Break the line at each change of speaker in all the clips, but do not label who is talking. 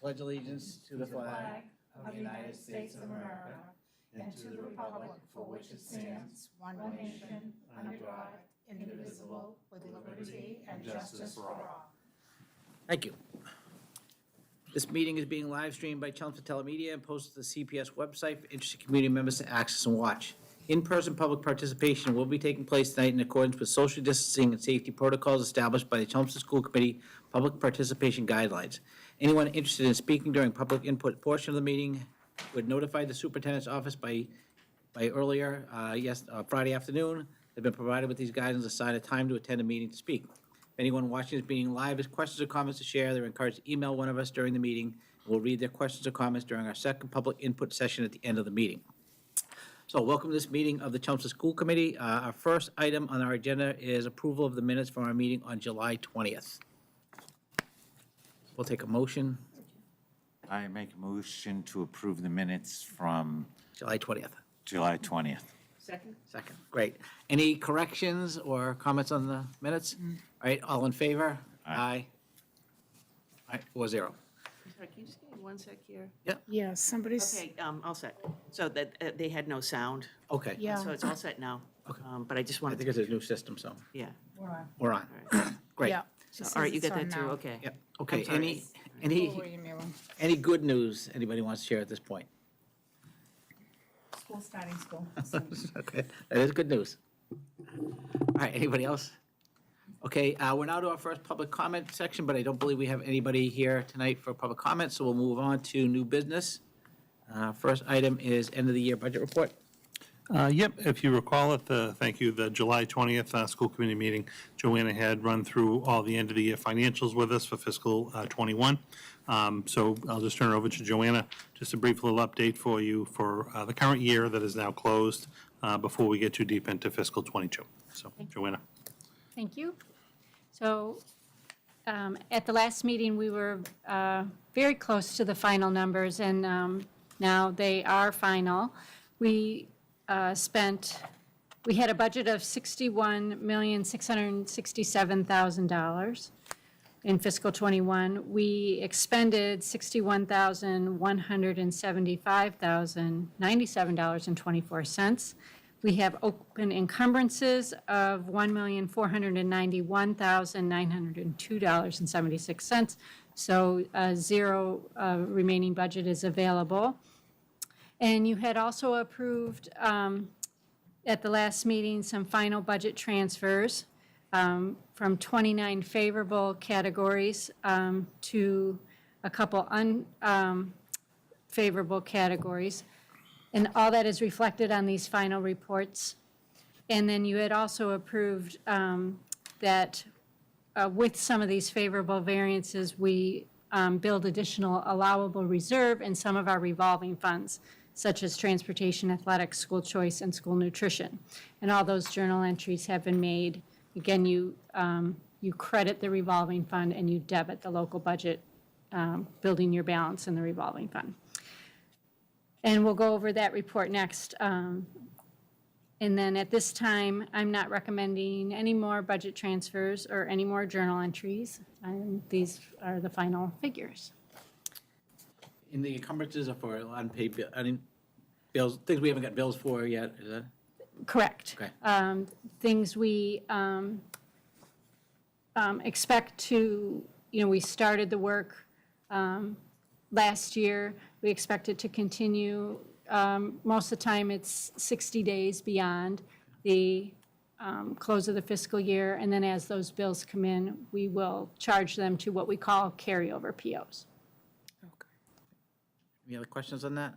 pledge allegiance to the flag
of the United States of America and to the republic for which it stands, one nation, under God, indivisible, with liberty and justice for all.
Thank you. This meeting is being live streamed by Chelmsford Telemedia and posted to the CPS website for interested community members to access and watch. In-person public participation will be taking place tonight in accordance with social distancing and safety protocols established by the Chelmsford School Committee Public Participation Guidelines. Anyone interested in speaking during public input portion of the meeting would notify the superintendent's office by earlier, Friday afternoon. They've been provided with these guidelines, assign a time to attend a meeting to speak. If anyone watching this meeting live has questions or comments to share, they're encouraged to email one of us during the meeting. We'll read their questions or comments during our second public input session at the end of the meeting. So welcome to this meeting of the Chelmsford School Committee. Our first item on our agenda is approval of the minutes from our meeting on July 20th. We'll take a motion.
I make a motion to approve the minutes from
July 20th.
July 20th.
Second?
Second, great. Any corrections or comments on the minutes? All right, all in favor?
Aye.
All right, 4-0.
Sorry, can you just give me one sec here?
Yeah, somebody's,
Okay, all set. So that they had no sound.
Okay.
yeah.
So it's all set now.
Okay.
But I just
I
wanted
think
to,
it's a new system, so
yeah.
we're on.
All right.
Great.
Yeah.
So, all right, you got that too, okay.
Yep. Okay,
I'm sorry.
any good news anybody wants to share at this point?
School starting school.
Okay, that is good news. All right, anybody else? Okay, we're now to our first public comment section, but I don't believe we have anybody here tonight for public comment, so we'll move on to new business. First item is end of the year budget report.
Yep, if you recall at the July 20th school committee meeting, Joanna had run through all the end of the year financials with us for fiscal '21. So I'll just turn it over to Joanna, just a brief little update for you for the current year that is now closed before we get too deep into fiscal '22. So Joanna.
Thank you. So at the last meeting, we were very close to the final numbers, and now they are final. We had a budget of $61,667,000 in fiscal '21. We expended $61,175,097.24. We have open encumbrances of $1,491,902.76. So zero remaining budget is available. And you had also approved at the last meeting some final budget transfers from 29 favorable categories to a couple unfavorable categories. And all that is reflected on these final reports. And then you had also approved that with some of these favorable variances, we build additional allowable reserve in some of our revolving funds, such as transportation, athletics, school choice, and school nutrition. And all those journal entries have been made. Again, you credit the revolving fund and you debit the local budget, building your balance in the revolving fund. And we'll go over that report next. And then at this time, I'm not recommending any more budget transfers or any more journal entries. These are the final figures.
In the encumbrances are for unpaid bills, things we haven't got bills for yet, is that?
Correct.
Okay.
Things we expect to, we started the work last year. We expect it to continue. Most of the time, it's 60 days beyond the close of the fiscal year. And then as those bills come in, we will charge them to what we call carryover POs.
Any other questions on that?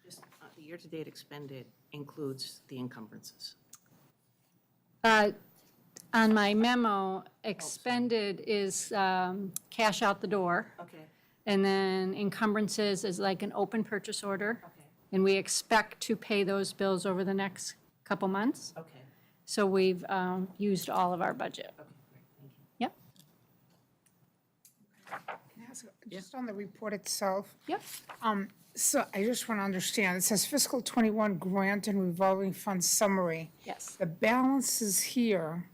Just the year-to-date expended includes the encumbrances.
On my memo, expended is cash out the door.
Okay,
And then encumbrances is like an open purchase order.
okay,
And we expect to pay those bills over the next couple months.
okay.
So we've used all of our budget.
Okay, great, thank you.
Yep,
Can I ask, just on the report itself,
yep.
so I just want to understand, it says fiscal '21 grant and revolving fund summary.
Yes,
The balances here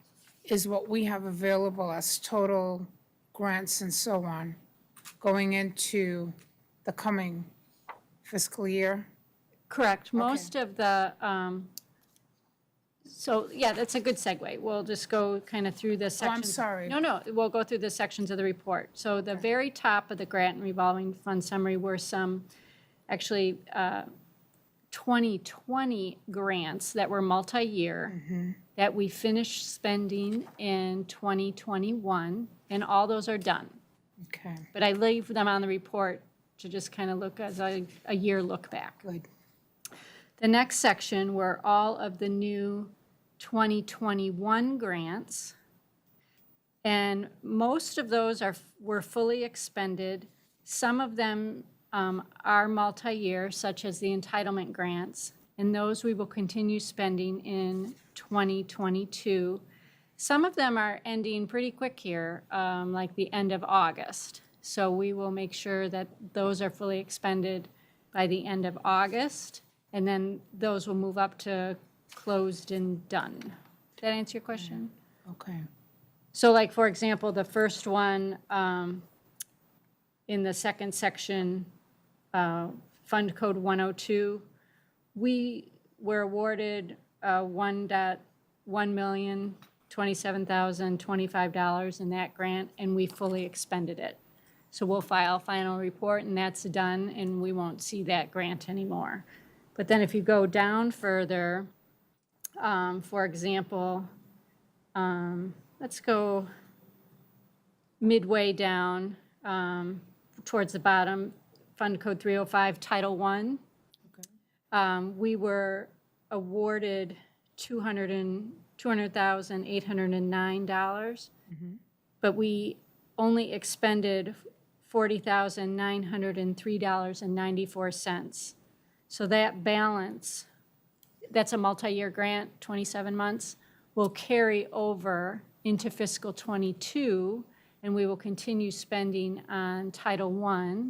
is what we have available as total grants and so on. going into the coming fiscal year?
Correct. Most of the, so, yeah, that's a good segue. We'll just go kind of through the sections.
sorry.
No, we'll go through the sections of the report. So the very top of the grant and revolving fund summary were some, actually, 2020 grants that were multi-year that we finished spending in 2021, and all those are done.
Okay,
But I leave them on the report to just kind of look as a year look back.
good.
The next section were all of the new 2021 grants. And most of those were fully expended. Some of them are multi-year, such as the entitlement grants, and those we will continue spending in 2022. Some of them are ending pretty quick here, like the end of August. So we will make sure that those are fully expended by the end of August, and then those will move up to closed and done. Did that answer your question?
Okay,
So like, for example, the first one in the second section, Fund Code 102, we were awarded $1,027,025 in that grant, and we fully expended it. So we'll file a final report, and that's done, and we won't see that grant anymore. But then if you go down further, for example, let's go midway down towards the bottom, Fund Code 305, Title I. We were awarded $200,809, but we only expended $40,903.94. So that balance, that's a multi-year grant, 27 months, will carry over into fiscal '22, and we will continue spending on Title I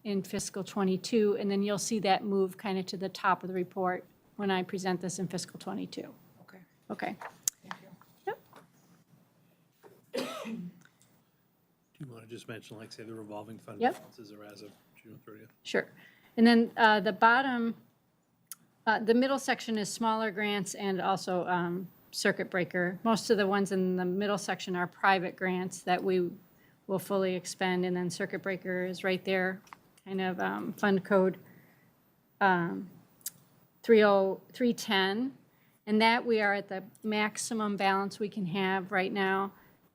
in fiscal '22, and then you'll see that move kind of to the top of the report when I present this in fiscal '22.
okay,
Okay.
thank you.
Yep.
Do you want to just mention, like, say, the revolving fund
Yep.
balances are as of June 30th?
Sure. And then the bottom, the middle section is smaller grants and also circuit breaker. Most of the ones in the middle section are private grants that we will fully expend, and then circuit breaker is right there, kind of Fund Code 310. And that we are at the maximum balance we can have right now,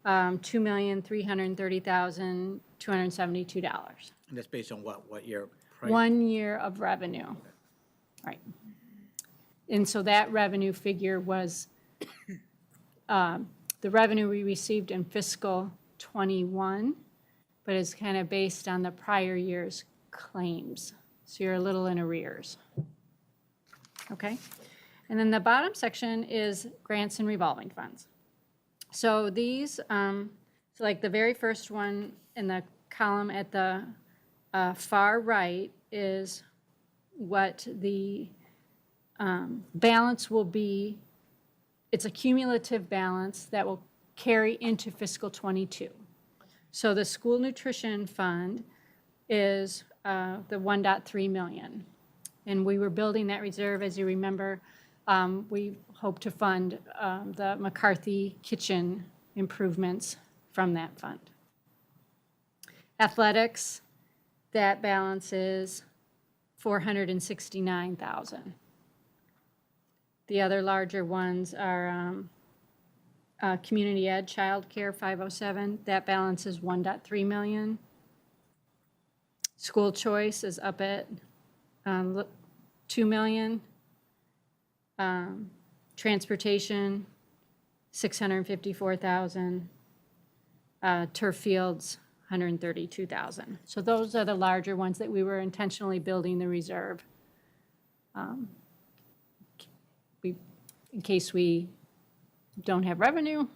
$2,330,272.
And that's based on what year?
1 year of revenue. Right. And so that revenue figure was the revenue we received in fiscal '21, but it's kind of based on the prior year's claims. So you're a little in arrears. Okay? And then the bottom section is grants and revolving funds. So these, so like the very first one in the column at the far right is what the balance will be. It's a cumulative balance that will carry into fiscal '22. So the school nutrition fund is the 1.3 million. And we were building that reserve, as you remember. We hope to fund the McCarthy kitchen improvements from that fund. Athletics, that balance is $469,000. The other larger ones are Community Ed, Childcare 507, that balance is 1.3 million. School Choice is up at 2 million. Transportation, 654,000. Turf Fields, 132,000. So those are the larger ones that we were intentionally building the reserve. In case we don't have revenue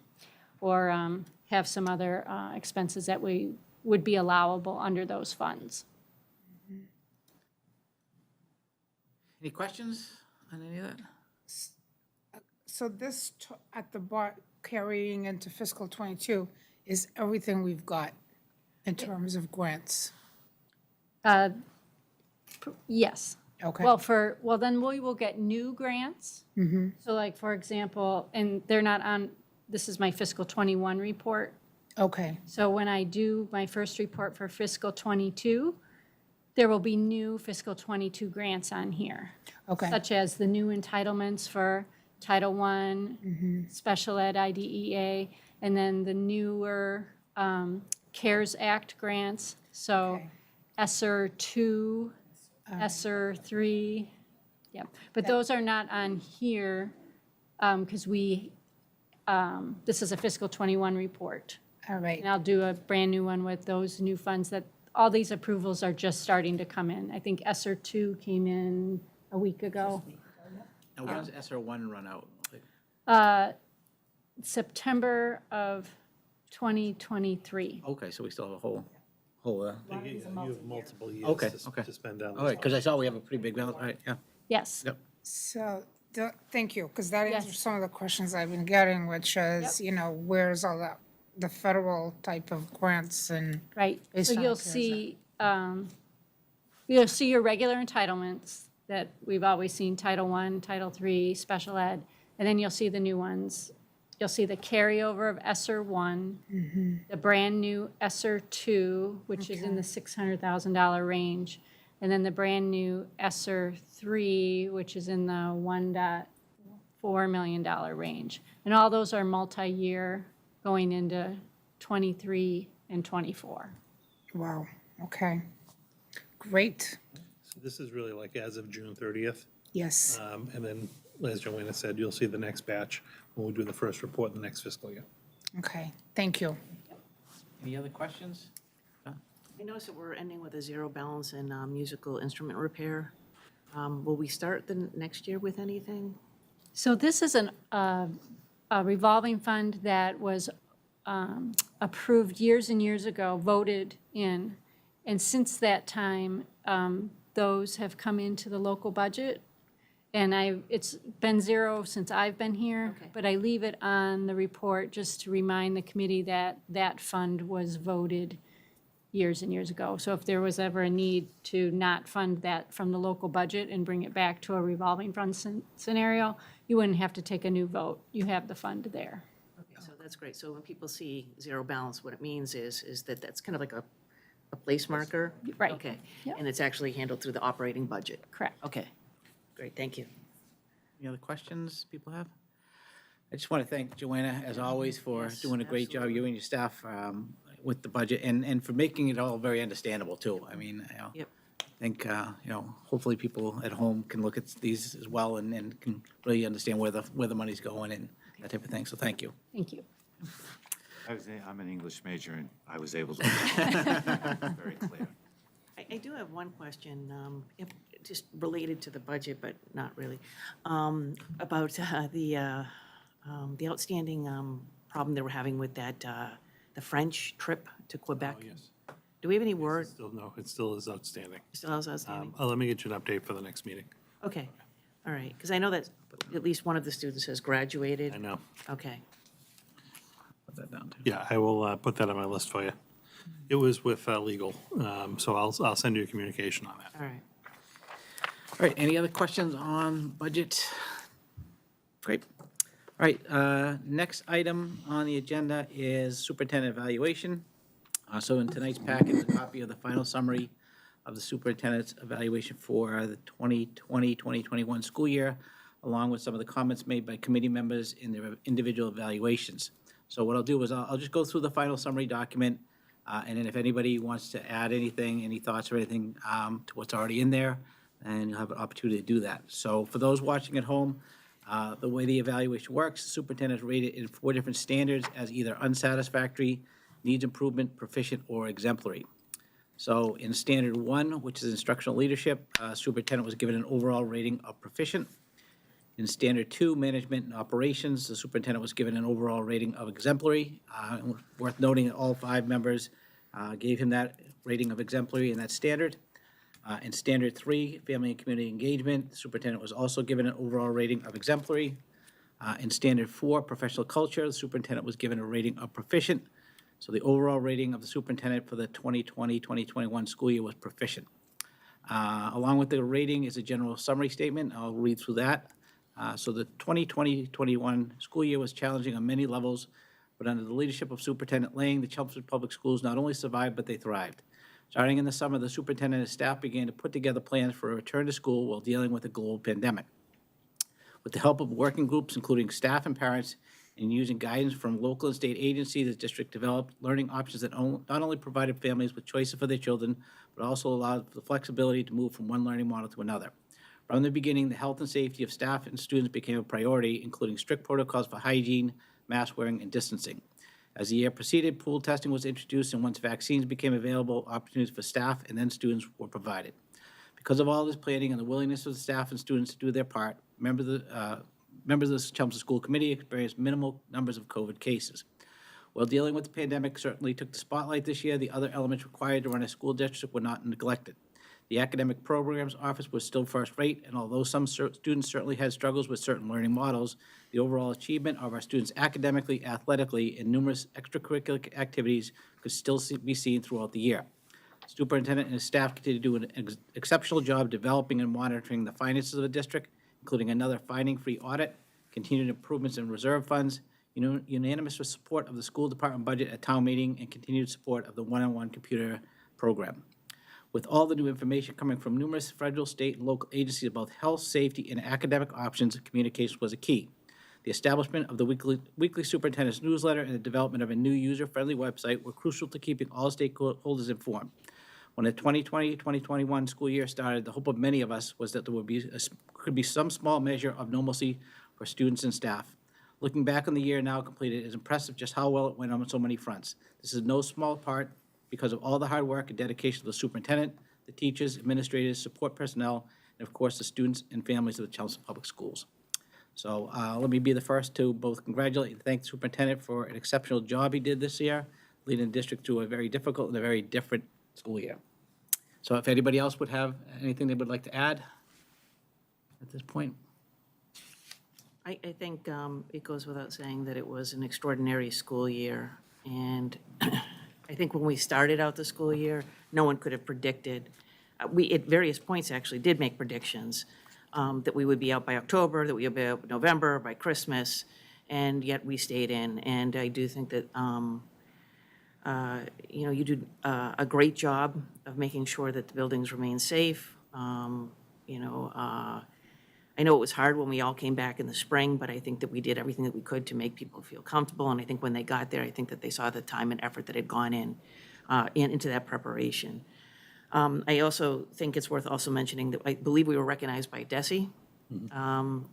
or have some other expenses that would be allowable under those funds.
Any questions on any of that?
So this at the bar carrying into fiscal '22 is everything we've got. In terms of grants?
Yes.
Okay.
Well, then we will get new grants. So like, for example, and they're not on, this is my fiscal '21 report.
Okay,
So when I do my first report for fiscal '22, there will be new fiscal '22 grants on here.
okay,
Such as the new entitlements for Title I, Special Ed IDEA, and then the newer CARES Act grants. So
Okay.
ESSER 2, ESSER 3, yeah. But those are not on here because this is a fiscal '21 report.
all right.
And I'll do a brand-new one with those new funds that, all these approvals are just starting to come in. I think ESSER 2 came in a week ago.
Now, when does SR one run out?
September of 2023.
Okay, so we still have a whole,
You have multiple years
okay,
to
okay.
to spend down
all right, because I saw we have a pretty big balance, all right, yeah.
Yes.
Yep.
So, thank you, because that answers
Yes.
some of the questions I've been getting, which is, where's all the federal type of grants and,
Right.
Based
So
on
you'll
CARES
see your regular entitlements that we've always seen, Title I, Title III, Special Ed, and then you'll see the new ones. You'll see the carryover of ESSER 1, the brand-new ESSER 2, which is in the $600,000 range, and then the brand-new ESSER 3, which is in the $1.4 million range. And all those are multi-year going into '23 and '24.
wow, okay. Great,
So this is really like as of June 30th.
yes,
And then, as Joanna said, you'll see the next batch when we do the first report in the next fiscal year.
okay, thank you.
Any other questions?
I noticed that we're ending with a zero balance in musical instrument repair. Will we start the next year with anything?
So this is a revolving fund that was approved years and years ago, voted in. And since that time, those have come into the local budget. And it's been zero since I've been here.
Okay.
But I leave it on the report just to remind the committee that that fund was voted years and years ago. So if there was ever a need to not fund that from the local budget and bring it back to a revolving fund scenario, you wouldn't have to take a new vote. You have the fund there.
Okay, so that's great. So when people see zero balance, what it means is that that's kind of like a place marker?
Right.
Okay.
Yep.
And it's actually handled through the operating budget?
Correct.
Okay, great, thank you.
Any other questions people have? I just want to thank Joanna, as always, for
Yes,
doing a great job,
absolutely.
you and your staff, with the budget, and for making it all very understandable, too. I mean,
Yep.
I think, hopefully people at home can look at these as well and can really understand where the money's going and that type of thing, so thank you.
Thank you.
I'm an English major, and I was able to, very clear.
I do have one question, just related to the budget, but not really, about the outstanding problem they were having with that, the French trip to Quebec.
Oh, yes.
Do we have any word?
Still, no, it still is outstanding.
Still is outstanding?
Let me get you an update for the next meeting.
Okay, all right, because I know that at least one of the students has graduated.
I know.
Okay,
Put that down, too.
Yeah, I will put that on my list for you. It was with legal, so I'll send you a communication on that.
all right.
All right, any other questions on budget? Great. All right, next item on the agenda is superintendent evaluation. So in tonight's packet is a copy of the final summary of the superintendent's evaluation for the 2020-2021 school year, along with some of the comments made by committee members in their individual evaluations. So what I'll do is I'll just go through the final summary document, and then if anybody wants to add anything, any thoughts or anything to what's already in there, and you'll have an opportunity to do that. So for those watching at home, the way the evaluation works, the superintendent is rated in 4 different standards as either unsatisfactory, needs improvement, proficient, or exemplary. So in standard 1, which is instructional leadership, superintendent was given an overall rating of proficient. In standard 2, management and operations, the superintendent was given an overall rating of exemplary. Worth noting that all 5 members gave him that rating of exemplary in that standard. In standard 3, family and community engagement, the superintendent was also given an overall rating of exemplary. In standard 4, professional culture, the superintendent was given a rating of proficient. So the overall rating of the superintendent for the 2020-2021 school year was proficient. Along with the rating is a general summary statement. I'll read through that. So the 2020-21 school year was challenging on many levels, but under the leadership of Superintendent Lang, the Chelmsford Public Schools not only survived, but they thrived. Starting in the summer, the superintendent and staff began to put together plans for a return to school while dealing with a global pandemic. With the help of working groups, including staff and parents, and using guidance from local and state agencies, the district developed learning options that not only provided families with choices for their children, but also allowed the flexibility to move from one learning model to another. From the beginning, the health and safety of staff and students became a priority, including strict protocols for hygiene, mask wearing, and distancing. As the year proceeded, pool testing was introduced, and once vaccines became available, opportunities for staff and then students were provided. Because of all this planning and the willingness of the staff and students to do their part, members of the Chelmsford School Committee experienced minimal numbers of COVID cases. While dealing with the pandemic certainly took the spotlight this year, the other elements required to run a school district were not neglected. The academic programs office was still first rate, and although some students certainly had struggles with certain learning models, the overall achievement of our students academically, athletically, and numerous extracurricular activities could still be seen throughout the year. Superintendent and his staff continue to do an exceptional job developing and monitoring the finances of the district, including another finding-free audit, continued improvements in reserve funds, unanimous support of the school department budget at town meeting, and continued support of the one-on-one computer program. With all the new information coming from numerous federal, state, and local agencies about health, safety, and academic options, communication was a key. The establishment of the weekly superintendent's newsletter and the development of a new user-friendly website were crucial to keeping all stakeholders informed. When the 2020-2021 school year started, the hope of many of us was that there could be some small measure of normalcy for students and staff. Looking back on the year now completed, it is impressive just how well it went on so many fronts. This is no small part because of all the hard work and dedication of the superintendent, the teachers, administrators, support personnel, and of course, the students and families of the Chelmsford Public Schools. So let me be the first to both congratulate and thank the superintendent for an exceptional job he did this year, leading the district through a very difficult and a very different school year. So if anybody else would have anything they would like to add at this point?
I think it goes without saying that it was an extraordinary school year. And I think when we started out the school year, no one could have predicted. We, at various points, actually did make predictions that we would be out by October, that we would be out by November, by Christmas, and yet we stayed in. And I do think that, you did a great job of making sure that the buildings remain safe. I know it was hard when we all came back in the spring, but I think that we did everything that we could to make people feel comfortable. And I think when they got there, I think that they saw the time and effort that had gone into that preparation. I also think it's worth also mentioning that I believe we were recognized by DESE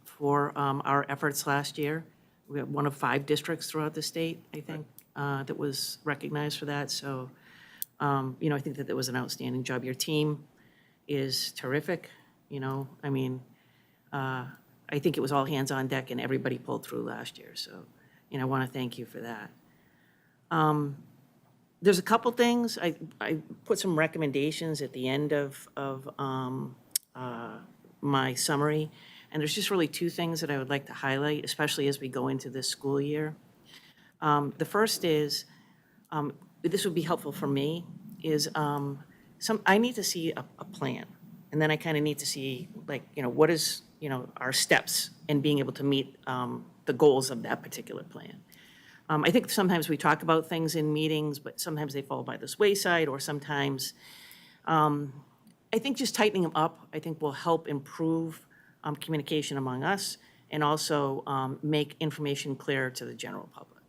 for our efforts last year. We have one of 5 districts throughout the state, I think, that was recognized for that. So, I think that it was an outstanding job. Your team is terrific, I think it was all hands on deck and everybody pulled through last year. So, I want to thank you for that. There's a couple things. I put some recommendations at the end of my summary, and there's just really 2 things that I would like to highlight, especially as we go into this school year. The first is, this would be helpful for me, is I need to see a plan. And then I kind of need to see, what is, our steps in being able to meet the goals of that particular plan. I think sometimes we talk about things in meetings, but sometimes they fall by this wayside, or sometimes, I think just tightening them up, I think will help improve communication among us and also make information clearer to the general public.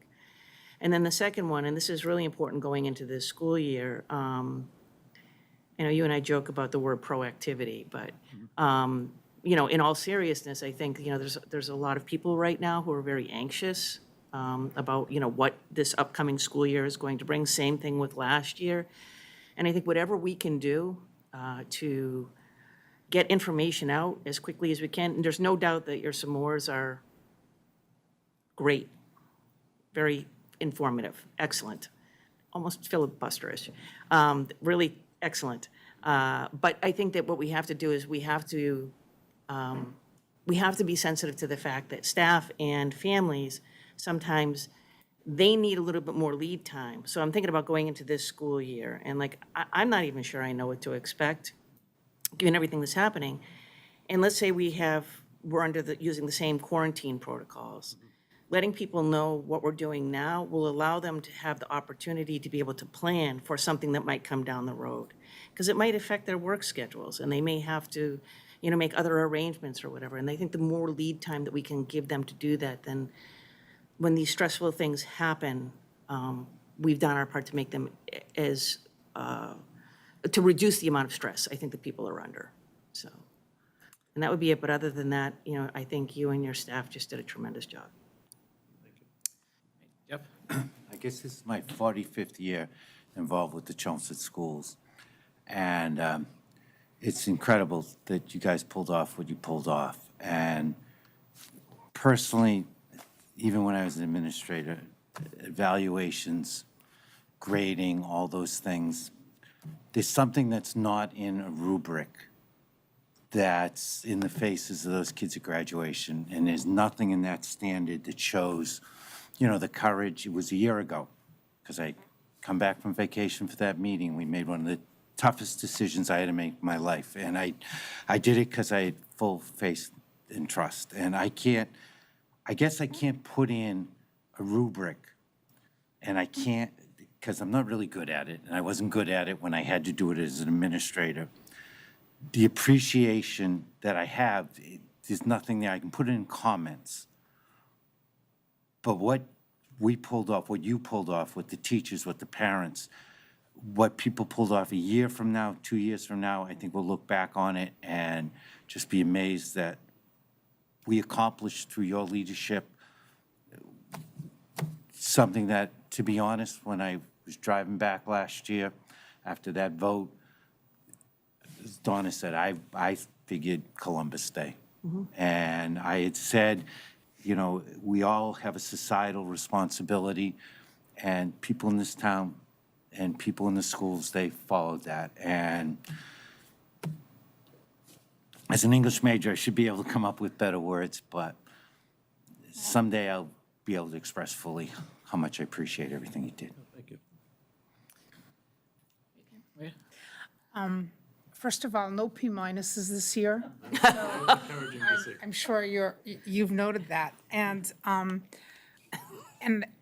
And then the second one, and this is really important going into this school year, you and I joke about the word proactivity, but, in all seriousness, I think, there's a lot of people right now who are very anxious about, what this upcoming school year is going to bring. Same thing with last year. And I think whatever we can do to get information out as quickly as we can, and there's no doubt that your s'mores are great, very informative, excellent, almost filibusterish, really excellent. But I think that what we have to do is we have to be sensitive to the fact that staff and families sometimes they need a little bit more lead time. So I'm thinking about going into this school year, and like, I'm not even sure I know what to expect, given everything that's happening. And let's say we're using the same quarantine protocols. Letting people know what we're doing now will allow them to have the opportunity to be able to plan for something that might come down the road. Because it might affect their work schedules, and they may have to, make other arrangements or whatever. And I think the more lead time that we can give them to do that, then when these stressful things happen, we've done our part to make them to reduce the amount of stress I think that people are under. So, and that would be it. But other than that, I think you and your staff just did a tremendous job.
Jeff?
I guess this is my 45th year involved with the Chelmsford schools. And it's incredible that you guys pulled off what you pulled off. And personally, even when I was an administrator, evaluations, grading, all those things, there's something that's not in a rubric that's in the faces of those kids at graduation. And there's nothing in that standard that shows, the courage. It was a year ago, because I come back from vacation for that meeting. We made one of the toughest decisions I had to make in my life. And I did it because I had full faith and trust. And I guess I can't put in a rubric, and I can't, because I'm not really good at it, and I wasn't good at it when I had to do it as an administrator. The appreciation that I have, there's nothing there. I can put it in comments. But what we pulled off, what you pulled off with the teachers, with the parents, what people pulled off a year from now, 2 years from now, I think we'll look back on it and just be amazed that we accomplished through your leadership something that, to be honest, when I was driving back last year after that vote, as Donna said, I figured Columbus Day. And I had said, we all have a societal responsibility, and people in this town and people in the schools, they followed that. And as an English major, I should be able to come up with better words, but someday I'll be able to express fully how much I appreciate everything you did.
Thank you.
First of all, no P minuses this year. I'm sure you've noted that. And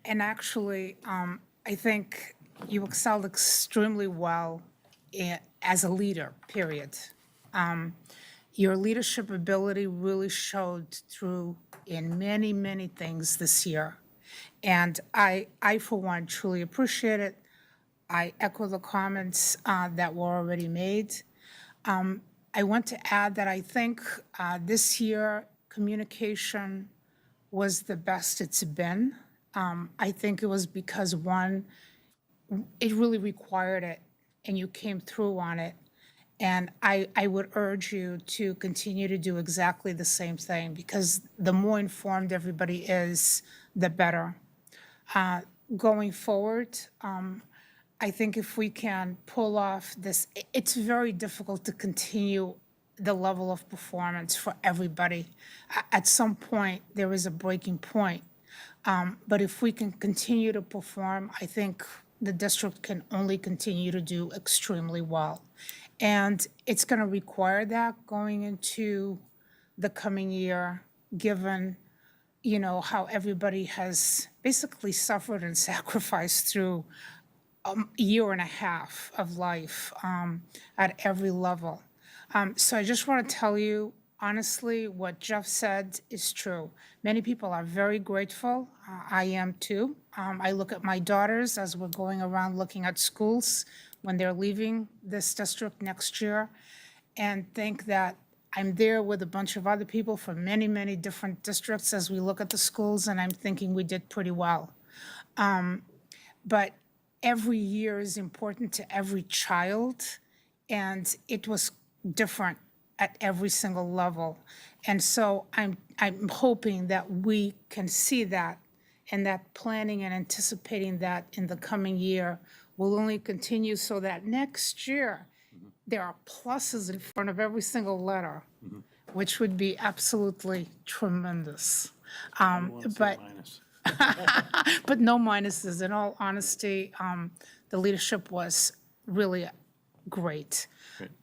actually, I think you excelled extremely well as a leader, period. Your leadership ability really showed through in many, many things this year. And I for one, truly appreciate it. I echo the comments that were already made. I want to add that I think this year communication was the best it's been. I think it was because, one, it really required it, and you came through on it. And I would urge you to continue to do exactly the same thing, because the more informed everybody is, the better. Going forward, I think if we can pull off this, it's very difficult to continue the level of performance for everybody. At some point, there is a breaking point. But if we can continue to perform, I think the district can only continue to do extremely well. And it's going to require that going into the coming year, given, how everybody has basically suffered and sacrificed through a year and a half of life at every level. So I just want to tell you, honestly, what Jeff said is true. Many people are very grateful. I am too. I look at my daughters as we're going around looking at schools when they're leaving this district next year, and think that I'm there with a bunch of other people from many, many different districts as we look at the schools, and I'm thinking we did pretty well. But every year is important to every child, and it was different at every single level. And so I'm hoping that we can see that, and that planning and anticipating that in the coming year will only continue, so that next year there are pluses in front of every single letter, which would be absolutely tremendous. But But no minuses. In all honesty, the leadership was really great.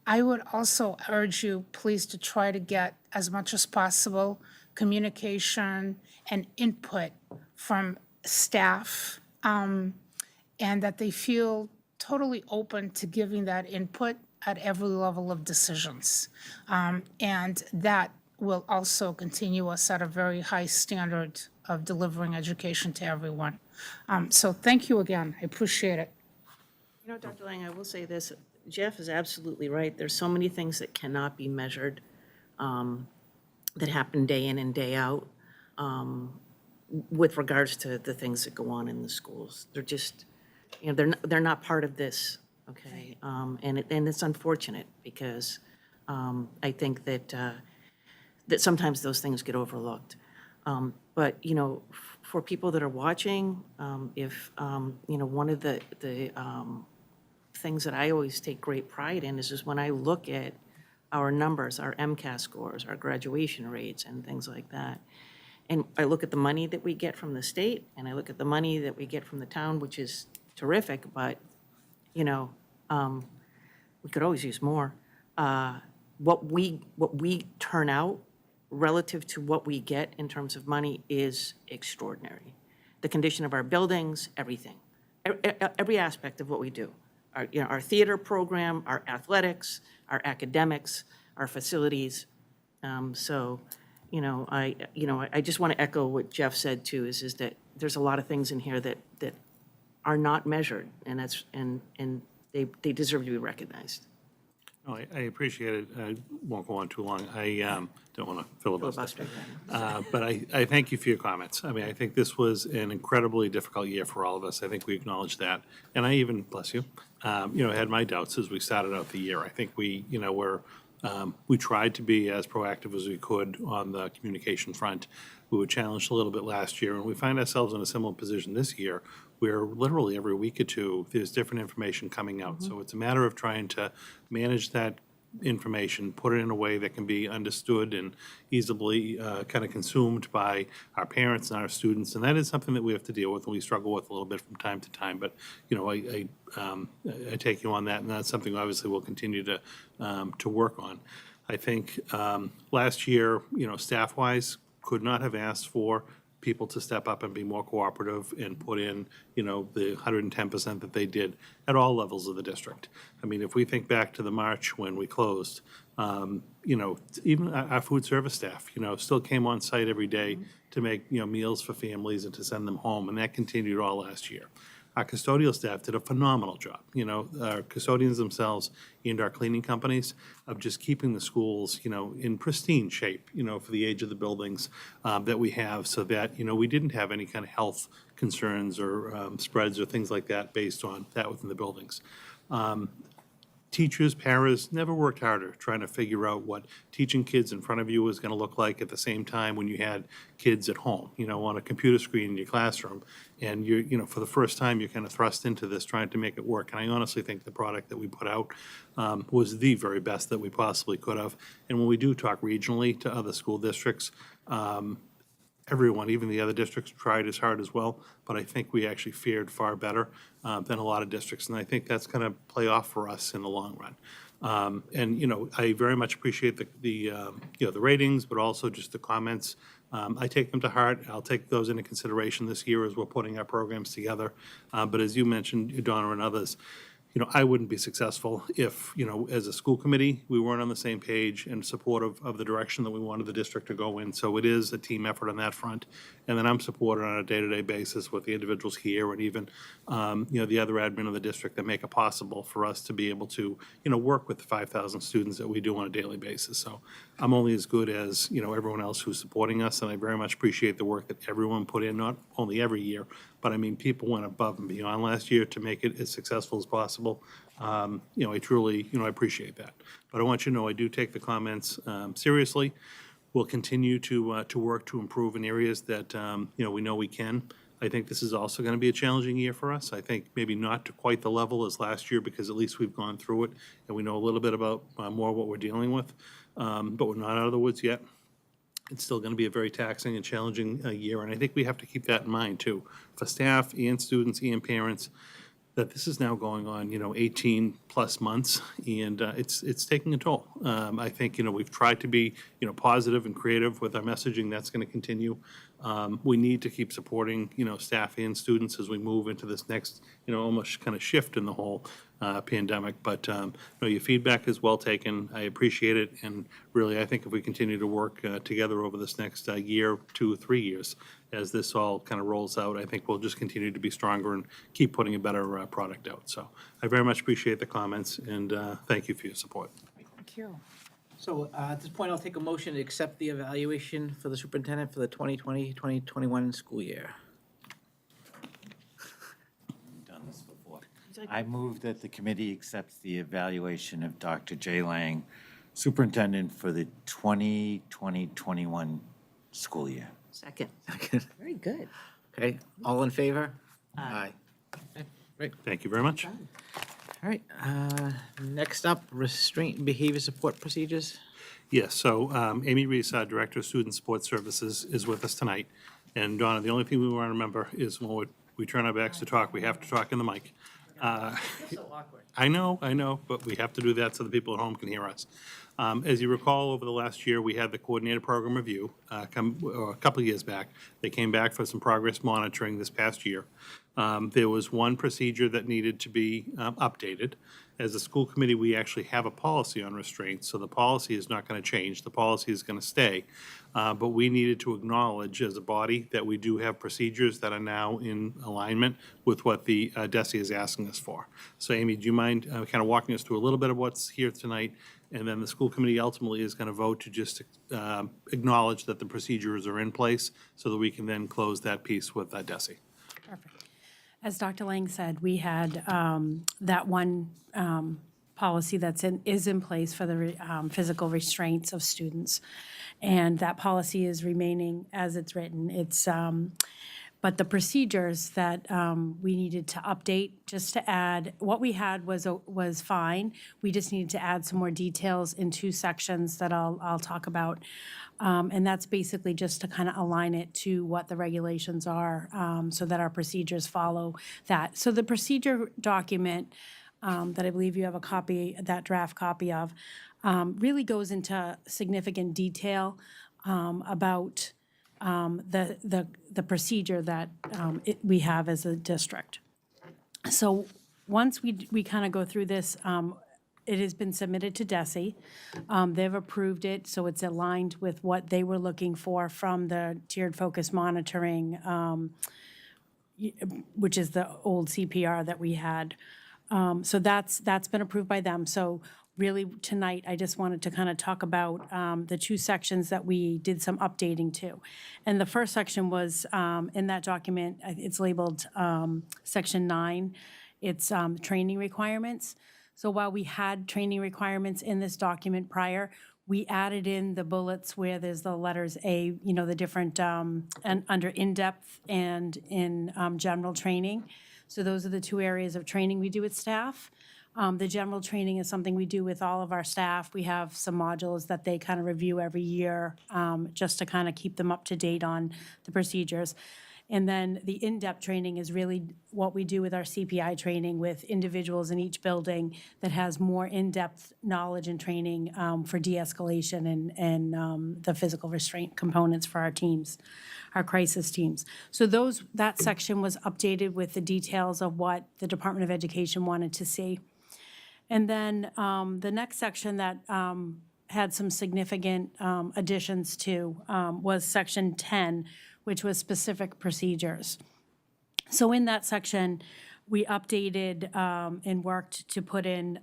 I would also urge you, please, to try to get as much as possible communication and input from staff, and that they feel totally open to giving that input at every level of decisions. And that will also continue us at a very high standard of delivering education to everyone. So thank you again. I appreciate it.
You know, Dr. Lang, I will say this, Jeff is absolutely right. There's so many things that cannot be measured, that happen day in and day out, with regards to the things that go on in the schools. They're just, you know, they're not part of this, okay? And it's unfortunate because I think that that sometimes those things get overlooked. But, you know, for people that are watching, if, you know, one of the things that I always take great pride in is when I look at our numbers, our MCAS scores, our graduation rates, and things like that. And I look at the money that we get from the state, and I look at the money that we get from the town, which is terrific, but, you know, we could always use more. What we turn out relative to what we get in terms of money is extraordinary. The condition of our buildings, everything, every aspect of what we do. You know, our theater program, our athletics, our academics, our facilities. So, you know, I just want to echo what Jeff said too, is that there's a lot of things in here that are not measured, and they deserve to be recognized.
No, I appreciate it. I won't go on too long. I don't want to filibuster. But I thank you for your comments. I mean, I think this was an incredibly difficult year for all of us. I think we acknowledge that. And I even, bless you, you know, had my doubts as we started out the year. I think we, you know, we tried to be as proactive as we could on the communication front. We were challenged a little bit last year, and we find ourselves in a similar position this year, where literally every week or two, there's different information coming out. So it's a matter of trying to manage that information, put it in a way that can be understood and easily kind of consumed by our parents and our students. And that is something that we have to deal with and we struggle with a little bit from time to time. But, you know, I take you on that, and that's something obviously we'll continue to work on. I think last year, you know, staff-wise, could not have asked for people to step up and be more cooperative and put in, you know, the 110% that they did at all levels of the district. I mean, if we think back to the March when we closed, you know, even our food service staff, you know, still came on site every day to make, you know, meals for families and to send them home, and that continued all last year. Our custodial staff did a phenomenal job. You know, our custodians themselves and our cleaning companies of just keeping the schools, you know, in pristine shape, you know, for the age of the buildings that we have, so that, you know, we didn't have any kind of health concerns or spreads or things like that based on that within the buildings. Teachers, paras never worked harder trying to figure out what teaching kids in front of you was going to look like at the same time when you had kids at home, you know, on a computer screen in your classroom. And you're, you know, for the first time, you're kind of thrust into this trying to make it work. And I honestly think the product that we put out was the very best that we possibly could have. And when we do talk regionally to other school districts, everyone, even the other districts, tried as hard as well, but I think we actually fared far better than a lot of districts, and I think that's going to play off for us in the long run. And, you know, I very much appreciate the you know, the ratings, but also just the comments. I take them to heart. I'll take those into consideration this year as we're putting our programs together. But as you mentioned, Donna and others, you know, I wouldn't be successful if, you know, as a school committee, we weren't on the same page and supportive of the direction that we wanted the district to go in. So it is a team effort on that front. And then I'm supported on a day-to-day basis with the individuals here and even, you know, the other admin of the district that make it possible for us to be able to, you know, work with the 5,000 students that we do on a daily basis. So I'm only as good as, you know, everyone else who's supporting us, and I very much appreciate the work that everyone put in, not only every year, but I mean, people went above and beyond last year to make it as successful as possible. You know, I truly, you know, I appreciate that. But I want you to know I do take the comments seriously. We'll continue to work to improve in areas that, you know we can. I think this is also going to be a challenging year for us. I think maybe not to quite the level as last year, because at least we've gone through it and we know a little bit about more what we're dealing with, but we're not out of the woods yet. It's still going to be a very taxing and challenging year, and I think we have to keep that in mind, too, for staff and students and parents, that this is now going on, 18-plus months, and it's taking a toll. I think, we've tried to be, positive and creative with our messaging. That's going to continue. We need to keep supporting, staff and students as we move into this next, almost kind of shift in the whole pandemic. But, your feedback is well taken. I appreciate it, and really, I think if we continue to work together over this next year, 2, 3 years, as this all kind of rolls out, I think we'll just continue to be stronger and keep putting a better product out. So I very much appreciate the comments, and thank you for your support.
Thank you.
So at this point, I'll take a motion to accept the evaluation for the superintendent for the 2020-2021 school year.
We've done this before. I move that the committee accepts the evaluation of Dr. Jay Lang, superintendent for the 2020-21 school year.
Second. Very good.
Okay, all in favor? Aye. Okay, great.
Thank you very much.
All right, next up, restraint and behavior support procedures.
Yes, so Amy Reese, our Director of Student Support Services, is with us tonight. And Donna, the only thing we want to remember is when we turn our backs to talk, we have to talk in the mic.
So awkward.
I know, but we have to do that so the people at home can hear us. As you recall, over the last year, we had the coordinated program review a couple of years back. They came back for some progress monitoring this past year. There was one procedure that needed to be updated. As a school committee, we actually have a policy on restraint, so the policy is not going to change. The policy is going to stay. But we needed to acknowledge as a body that we do have procedures that are now in alignment with what the DESE is asking us for. So Amy, do you mind kind of walking us through a little bit of what's here tonight? And then the school committee ultimately is going to vote to just acknowledge that the procedures are in place so that we can then close that piece with DESE.
Perfect. As Dr. Lang said, we had that one policy is in place for the physical restraints of students. And that policy is remaining as it's written. But the procedures that we needed to update, just to add, what we had was fine. We just needed to add some more details in 2 sections that I'll talk about. And that's basically just to kind of align it to what the regulations are so that our procedures follow that. So the procedure document that I believe you have that draft copy of, really goes into significant detail about the procedure that we have as a district. So once we kind of go through this, it has been submitted to DESE. They've approved it, so it's aligned with what they were looking for from the tiered focus monitoring, which is the old CPR that we had. So that's been approved by them. So really, tonight, I just wanted to kind of talk about the 2 sections that we did some updating to. And the first section was in that document, it's labeled Section 9. It's training requirements. So while we had training requirements in this document prior, we added in the bullets where there's the letters A, the different, and under in-depth and in general training. So those are the 2 areas of training we do with staff. The general training is something we do with all of our staff. We have some modules that they kind of review every year just to kind of keep them up to date on the procedures. And then the in-depth training is really what we do with our CPI training with individuals in each building that has more in-depth knowledge and training for de-escalation and the physical restraint components for our teams, our crisis teams. So that section was updated with the details of what the Department of Education wanted to see. And then the next section that had some significant additions to was Section 10, which was specific procedures. So in that section, we updated and worked to put in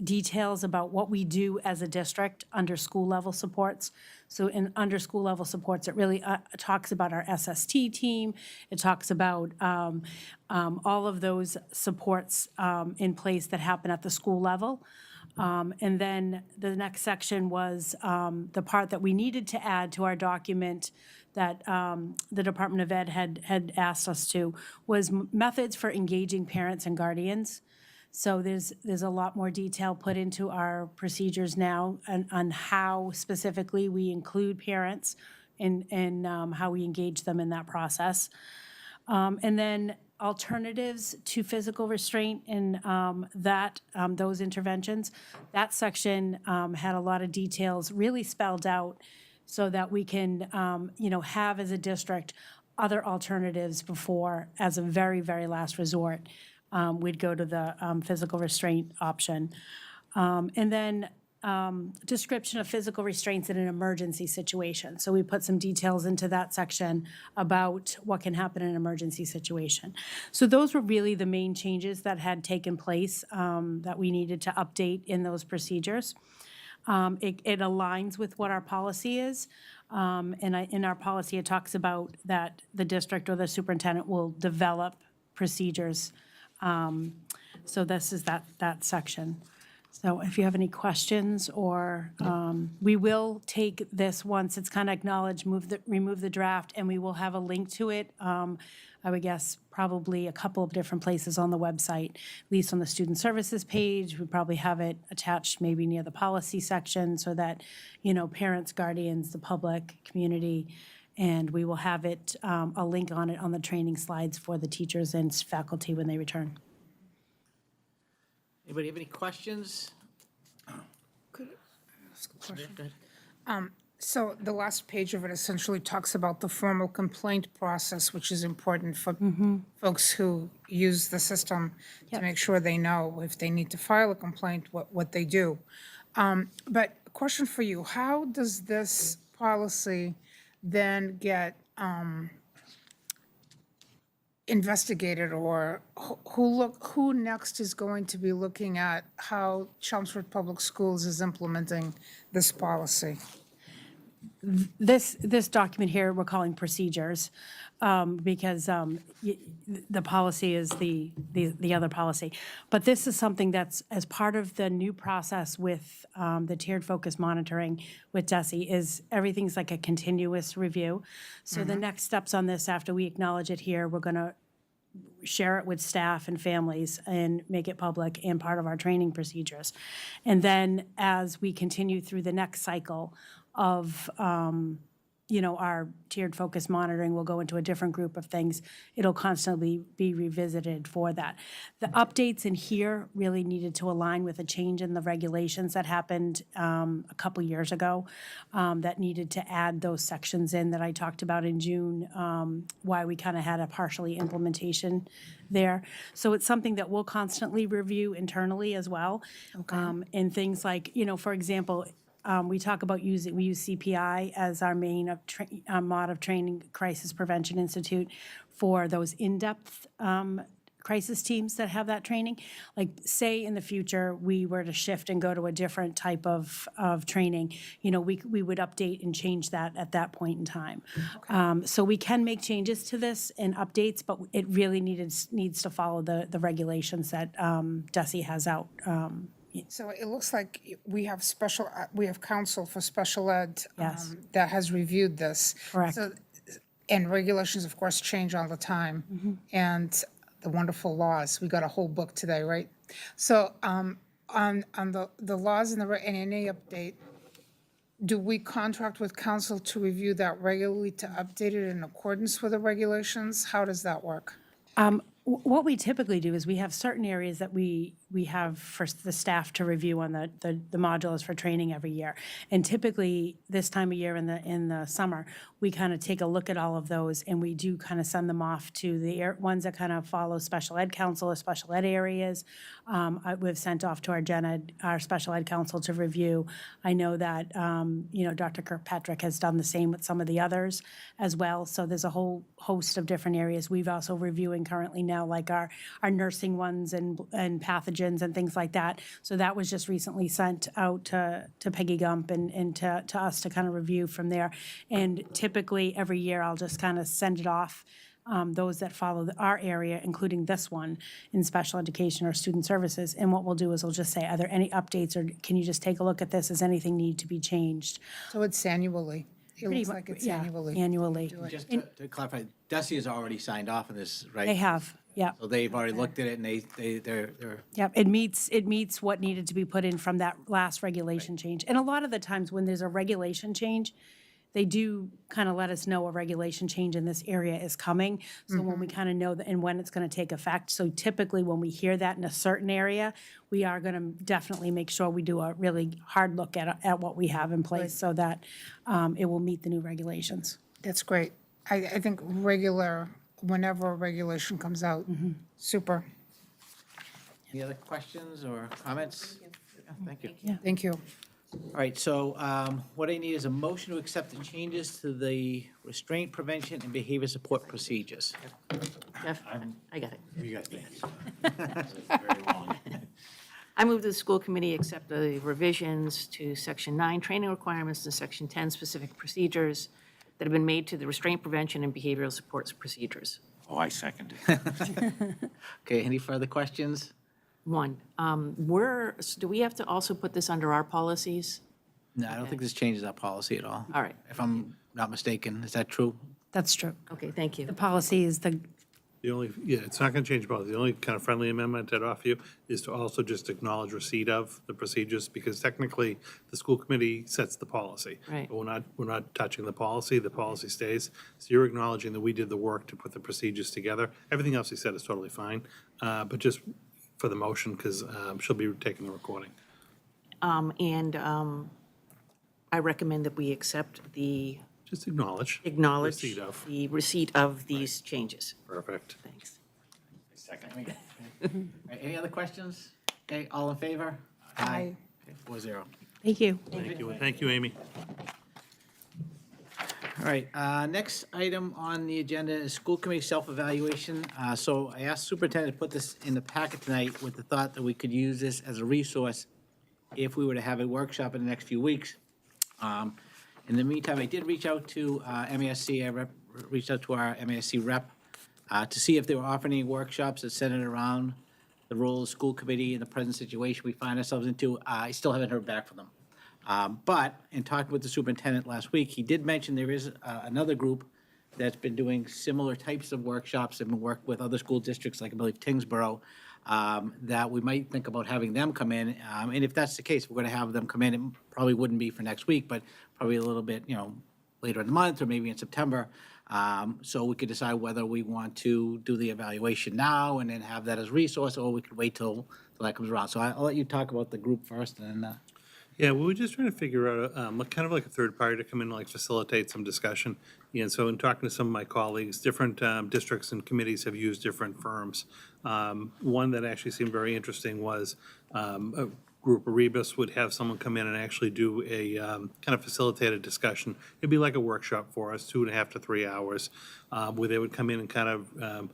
details about what we do as a district under school-level supports. So under school-level supports, it really talks about our SST team. It talks about all of those supports in place that happen at the school level. And then the next section was the part that we needed to add to our document that the Department of Ed had asked us to, was methods for engaging parents and guardians. So there's a lot more detail put into our procedures now on how specifically we include parents and how we engage them in that process. And then alternatives to physical restraint and those interventions, that section had a lot of details really spelled out so that we can, have as a district other alternatives before, as a very, very last resort, we'd go to the physical restraint option. And then description of physical restraints in an emergency situation. So we put some details into that section about what can happen in an emergency situation. So those were really the main changes that had taken place that we needed to update in those procedures. It aligns with what our policy is. In our policy, it talks about that the district or the superintendent will develop procedures. So this is that section. So if you have any questions, or we will take this once it's kind of acknowledged, remove the draft, and we will have a link to it. I would guess probably a couple of different places on the website, at least on the student services page. We probably have it attached maybe near the policy section so that, parents, guardians, the public, community, and we will have it, a link on it on the training slides for the teachers and faculty when they return.
Anybody have any questions?
Could I ask a question?
Go ahead.
So the last page of it essentially talks about the formal complaint process, which is important for folks who use the system to make sure they know if they need to file a complaint, what they do. But a question for you, how does this policy then get investigated, or who next is going to be looking at how Chelmsford Public Schools is implementing this policy?
This document here, we're calling procedures, because the policy is the other policy. But this is something that's, as part of the new process with the tiered focus monitoring with DESE, is everything's like a continuous review. So the next steps on this, after we acknowledge it here, we're going to share it with staff and families and make it public and part of our training procedures. And then as we continue through the next cycle of, our tiered focus monitoring, will go into a different group of things. It'll constantly be revisited for that. The updates in here really needed to align with a change in the regulations that happened a couple years ago, that needed to add those sections in that I talked about in June, why we kind of had a partially implementation there. So it's something that we'll constantly review internally as well. And things like, for example, we talk about we use CPI as our main mod of training, Crisis Prevention Institute, for those in-depth crisis teams that have that training. Like, say in the future, we were to shift and go to a different type of training, we would update and change that at that point in time. So we can make changes to this and updates, but it really needs to follow the regulations that DESE has out.
So it looks like we have counsel for special ed
Yes.
that has reviewed this.
Correct.
So, and regulations, of course, change all the time. And the wonderful laws, we got a whole book today, right? So on the laws and any update, do we contract with counsel to review that regularly, to update it in accordance with the regulations? How does that work?
What we typically do is we have certain areas that we have for the staff to review on the modules for training every year. And typically, this time of year in the summer, we kind of take a look at all of those, and we do kind of send them off to the ones that kind of follow special ed council or special ed areas. We've sent off to our special ed council to review. I know that, Dr. Kirkpatrick has done the same with some of the others as well. So there's a whole host of different areas. We've also reviewing currently now, like our nursing ones and pathogens and things like that. So that was just recently sent out to Peggy Gump and to us to kind of review from there. And typically, every year, I'll just kind of send it off, those that follow our area, including this one in special education or student services. And what we'll do is we'll just say, are there any updates, or can you just take a look at this? Does anything need to be changed?
So it's annually. It looks like it's
Yeah,
annually.
annually.
Just to clarify, DESE has already signed off on this, right?
They have, yeah.
So they've already looked at it, and they're
Yep, it meets what needed to be put in from that last regulation change. And a lot of the times when there's a regulation change, they do kind of let us know a regulation change in this area is coming. So when we kind of know that and when it's going to take effect. So typically when we hear that in a certain area, we are going to definitely make sure we do a really hard look at what we have in place so that it will meet the new regulations.
That's great. I think whenever a regulation comes out, super.
Any other questions or comments? Thank you.
Thank you.
All right, so what I need is a motion to accept the changes to the restraint prevention and behavior support procedures.
Jeff, I got it.
You guys dance. Very long.
I move that the school committee accept the revisions to Section 9, training requirements, and Section 10, specific procedures that have been made to the restraint prevention and behavioral supports procedures.
Oh, I second it.
Okay, any further questions?
One, do we have to also put this under our policies?
No, I don't think this changes our policy at all.
All right.
If I'm not mistaken, is that true?
That's true.
Okay, thank you.
The policy is the,
The only, yeah, it's not going to change policy. The only kind of friendly amendment I'd offer you is to also just acknowledge receipt of the procedures, because technically, the school committee sets the policy.
Right.
But we're not touching the policy stays. So you're acknowledging that we did the work to put the procedures together. Everything else he said is totally fine, but just for the motion, because she'll be taking the recording.
I recommend that we accept
Just acknowledge.
acknowledge
Receipt of.
the receipt of these changes.
Perfect.
Thanks.
Second.
All right, any other questions? Okay, all in favor?
Aye.
Okay, 4-0.
thank you.
Thank you, and thank you, Amy.
All right, next item on the agenda is school committee self-evaluation. So I asked superintendent to put this in the packet tonight with the thought that we could use this as a resource if we were to have a workshop in the next few weeks. In the meantime, I did reach out to MASC. I reached out to our MASC rep to see if they were offering any workshops that centered around the role of school committee in the present situation we find ourselves into. I still haven't heard back from them. But in talking with the superintendent last week, he did mention there is another group that's been doing similar types of workshops and been worked with other school districts, like I believe Tingsboro, that we might think about having them come in. And if that's the case, we're going to have them come in. It probably wouldn't be for next week, but probably a little bit, later in the month or maybe in September. So we could decide whether we want to do the evaluation now and then have that as a resource, or we could wait till that comes around. So I'll let you talk about the group first and then.
Yeah, we were just trying to figure out, kind of like a third party to come in and like facilitate some discussion. And so in talking to some of my colleagues, different districts and committees have used different firms. One that actually seemed very interesting was a group of Rebus would have someone come in and actually do a kind of facilitated discussion. It'd be like a workshop for us, 2.5 to 3 hours, where they would come in and kind of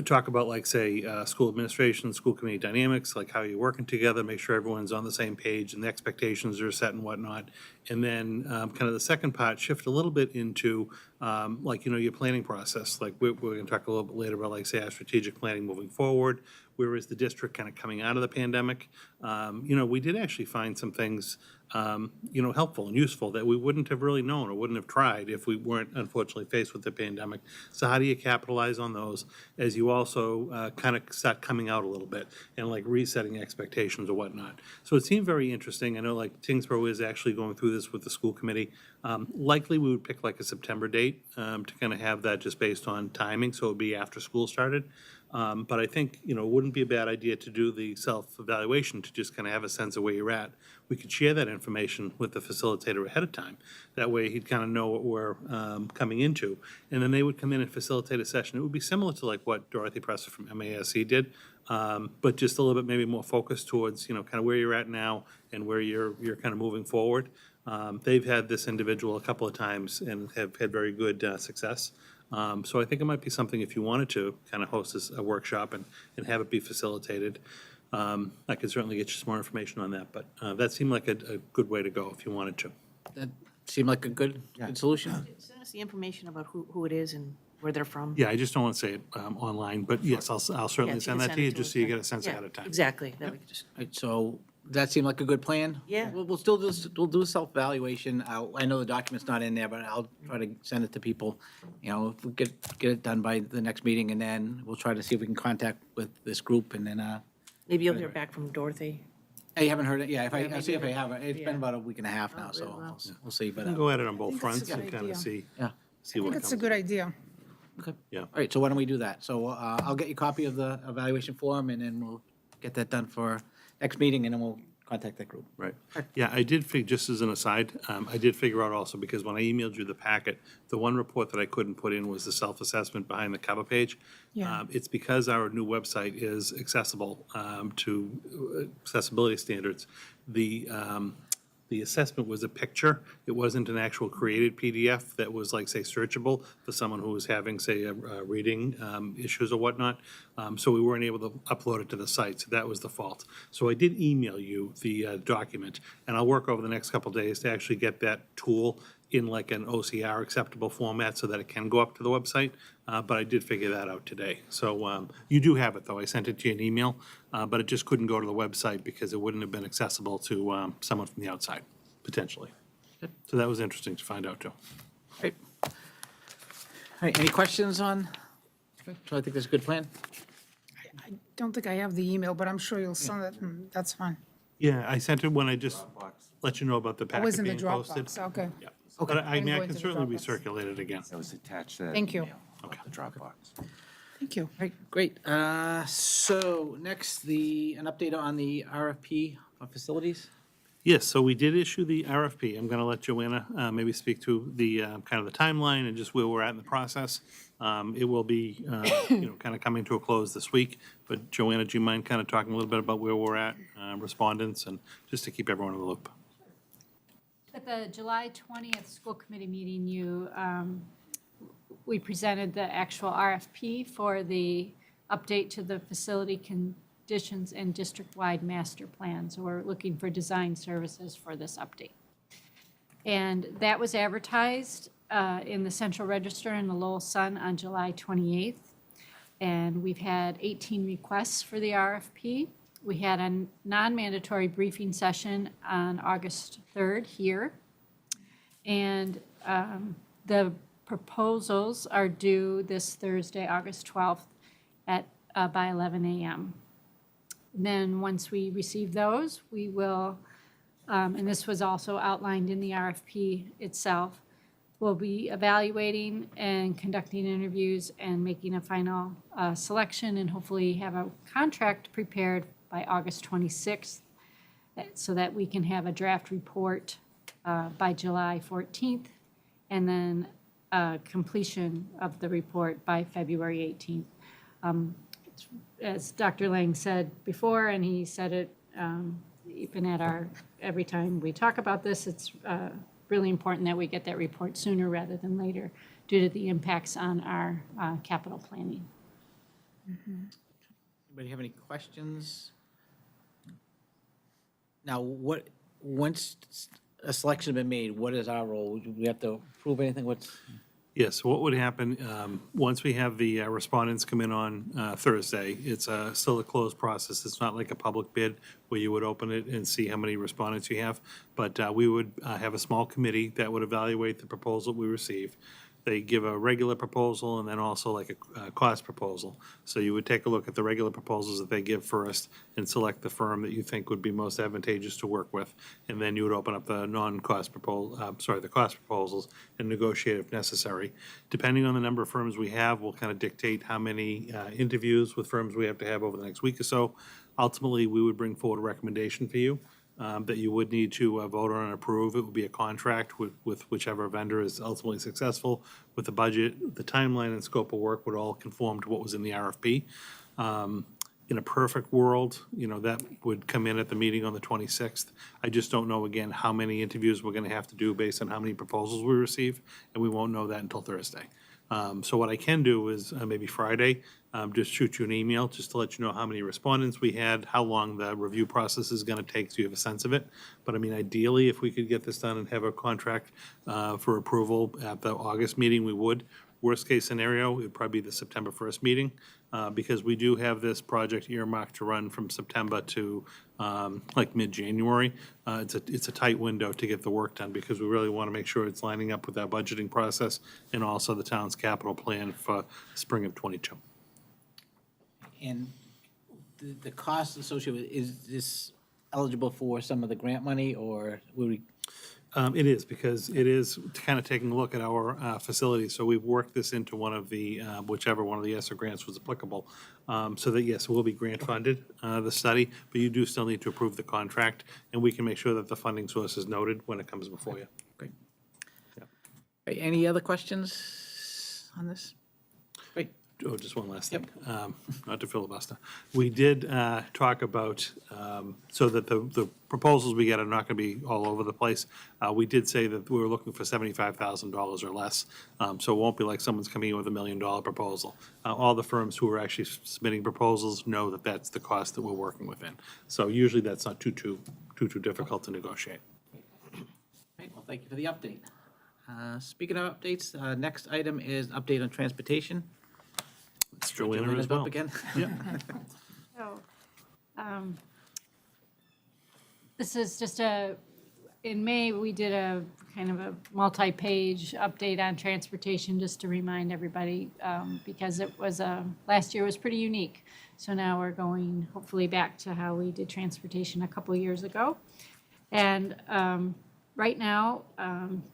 talk about, like, say, school administration, school committee dynamics, like how you're working together, make sure everyone's on the same page and the expectations are set and whatnot. And then kind of the second part, shift a little bit into, your planning process. Like, we're going to talk a little bit later about, like, say, our strategic planning moving forward. Where is the district kind of coming out of the pandemic? We did actually find some things, helpful and useful that we wouldn't have really known or wouldn't have tried if we weren't unfortunately faced with the pandemic. So how do you capitalize on those as you also kind of start coming out a little bit and like resetting expectations or whatnot? So it seemed very interesting. I know like Tingsboro is actually going through this with the school committee. Likely we would pick like a September date to kind of have that just based on timing. So it would be after school started. But I think, it wouldn't be a bad idea to do the self-evaluation to just kind of have a sense of where you're at. We could share that information with the facilitator ahead of time. That way he'd kind of know what we're coming into. And then they would come in and facilitate a session. It would be similar to like what Dorothy Presser from MASC did, but just a little bit maybe more focused towards, kind of where you're at now and where you're kind of moving forward. They've had this individual a couple of times and have had very good success. So I think it might be something if you wanted to kind of host a workshop and have it be facilitated. I could certainly get you some more information on that, but that seemed like a good way to go if you wanted to.
That seemed like a good solution.
Send us the information about who it is and where they're from.
Yeah, I just don't want to say it online, but yes, I'll certainly
Yeah,
send
you
that
can
to you
send it
just
to
so you
us,
get a sense
Yeah,
ahead of time.
Exactly. That we could just.
Right, so that seemed like a good plan?
Yeah.
We'll still do, we'll do self-evaluation. I know the document's not in there, but I'll try to send it to people. If we get it done by the next meeting, and then we'll try to see if we can contact with this group, and then,
Maybe you'll hear back from Dorothy
I haven't heard it, yeah, I'll see if I haven't, it's been about a week and a half now,
Oh,
so
really well.
we'll see, but,
Go at it on both
think
fronts
it's a good
and kind
idea.
of see,
yeah.
see
I
what
think it's
comes.
a good idea.
Okay.
Yeah.
All right, so why don't we do that? So I'll get you a copy of the evaluation form, and then we'll get that done for next meeting, and then we'll contact that group.
Right. Yeah, I did just as an aside, I did figure out also, because when I emailed you the packet, the one report that I couldn't put in was the self-assessment behind the cover page.
Yeah.
It's because our new website is accessible to accessibility standards. The assessment was a picture. It wasn't an actual created PDF that was like, say, searchable for someone who was having, say, reading issues or whatnot. So we weren't able to upload it to the site, so that was the fault. So I did email you the document, and I'll work over the next couple of days to actually get that tool in like an OCR acceptable format so that it can go up to the website. But I did figure that out today. So you do have it, though. I sent it to you in email, but it just couldn't go to the website because it wouldn't have been accessible to someone from the outside, potentially. So that was interesting to find out, too.
Great. All right, any questions on, so I think that's a good plan.
I don't think I have the email, but I'm sure you'll send it, and that's fine.
Yeah, I sent it when I just let you know about the
It
packet
was in the
being posted.
Dropbox, okay.
Yeah. But I mean, I
Go
can
into the
certainly
Dropbox.
recirculate it again.
That was attached to that
Thank you.
email, the Dropbox.
Thank you.
All right, great. So next, an update on the RFP on facilities.
Yes, so we did issue the RFP. I'm going to let Joanna maybe speak to the kind of the timeline and just where we're at in the process. It will be, kind of coming to a close this week. But Joanna, do you mind kind of talking a little bit about where we're at, respondents, and just to keep everyone in the loop?
At the July 20th school committee meeting, we presented the actual RFP for the update to the facility conditions and district-wide master plan. So we're looking for design services for this update. And that was advertised in the Central Register and the Lowell Sun on July 28th. And we've had 18 requests for the RFP. We had a non-mandatory briefing session on August 3rd here. And the proposals are due this Thursday, August 12th by 11 a.m. Then, once we receive those, we will, and this was also outlined in the RFP itself, we'll be evaluating and conducting interviews and making a final selection, and hopefully have a contract prepared by August 26th, so that we can have a draft report by July 14th, and then completion of the report by February 18th. As Dr. Lang said before, and he said it even every time we talk about this, it's really important that we get that report sooner rather than later due to the impacts on our capital planning.
Anybody have any questions? Now, once a selection has been made, what is our role? Do we have to approve anything?
Yes, so what would happen, once we have the respondents come in on Thursday, it's still a closed process. It's not like a public bid where you would open it and see how many respondents you have. But we would have a small committee that would evaluate the proposal we receive. They give a regular proposal and then also like a cost proposal. So you would take a look at the regular proposals that they give first and select the firm that you think would be most advantageous to work with. And then you would open up the non-cost the cost proposals and negotiate if necessary. Depending on the number of firms we have, we'll kind of dictate how many interviews with firms we have to have over the next week or so. Ultimately, we would bring forward a recommendation for you that you would need to vote on and approve. It would be a contract with whichever vendor is ultimately successful with the budget. The timeline and scope of work would all conform to what was in the RFP. In a perfect world, that would come in at the meeting on the 26th. I just don't know, again, how many interviews we're going to have to do based on how many proposals we receive, and we won't know that until Thursday. So what I can do is maybe Friday, just shoot you an email just to let you know how many respondents we had, how long the review process is going to take, so you have a sense of it. But I mean, ideally, if we could get this done and have a contract for approval at the August meeting, we would. Worst case scenario, it would probably be the September 1st meeting, because we do have this project earmarked to run from September to like mid-January. It's a tight window to get the work done, because we really want to make sure it's lining up with our budgeting process and also the town's capital plan for spring of '22.
And the cost associated with, is this eligible for some of the grant money, or will we?
It is, because it is kind of taking a look at our facilities. So we've worked this into one of the, whichever one of the ESSER grants was applicable. So that, yes, it will be grant funded, the study, but you do still need to approve the contract, and we can make sure that the funding source is noted when it comes before you.
Great. Any other questions on this? Great.
Oh, just one last thing, not to filibuster. We did talk about, so that the proposals we get are not going to be all over the place. We did say that we were looking for $75,000 or less, so it won't be like someone's coming in with $1 million proposal. All the firms who are actually submitting proposals know that that's the cost that we're working within. So usually that's not too difficult to negotiate.
Great, well, thank you for the update. Speaking of updates, next item is update on transportation.
It's Joanna
Joanna's
as well.
up again.
So, this is just in May, we did a kind of a multi-page update on transportation, just to remind everybody, because it was, last year was pretty unique. So now we're going hopefully back to how we did transportation a couple years ago. And right now,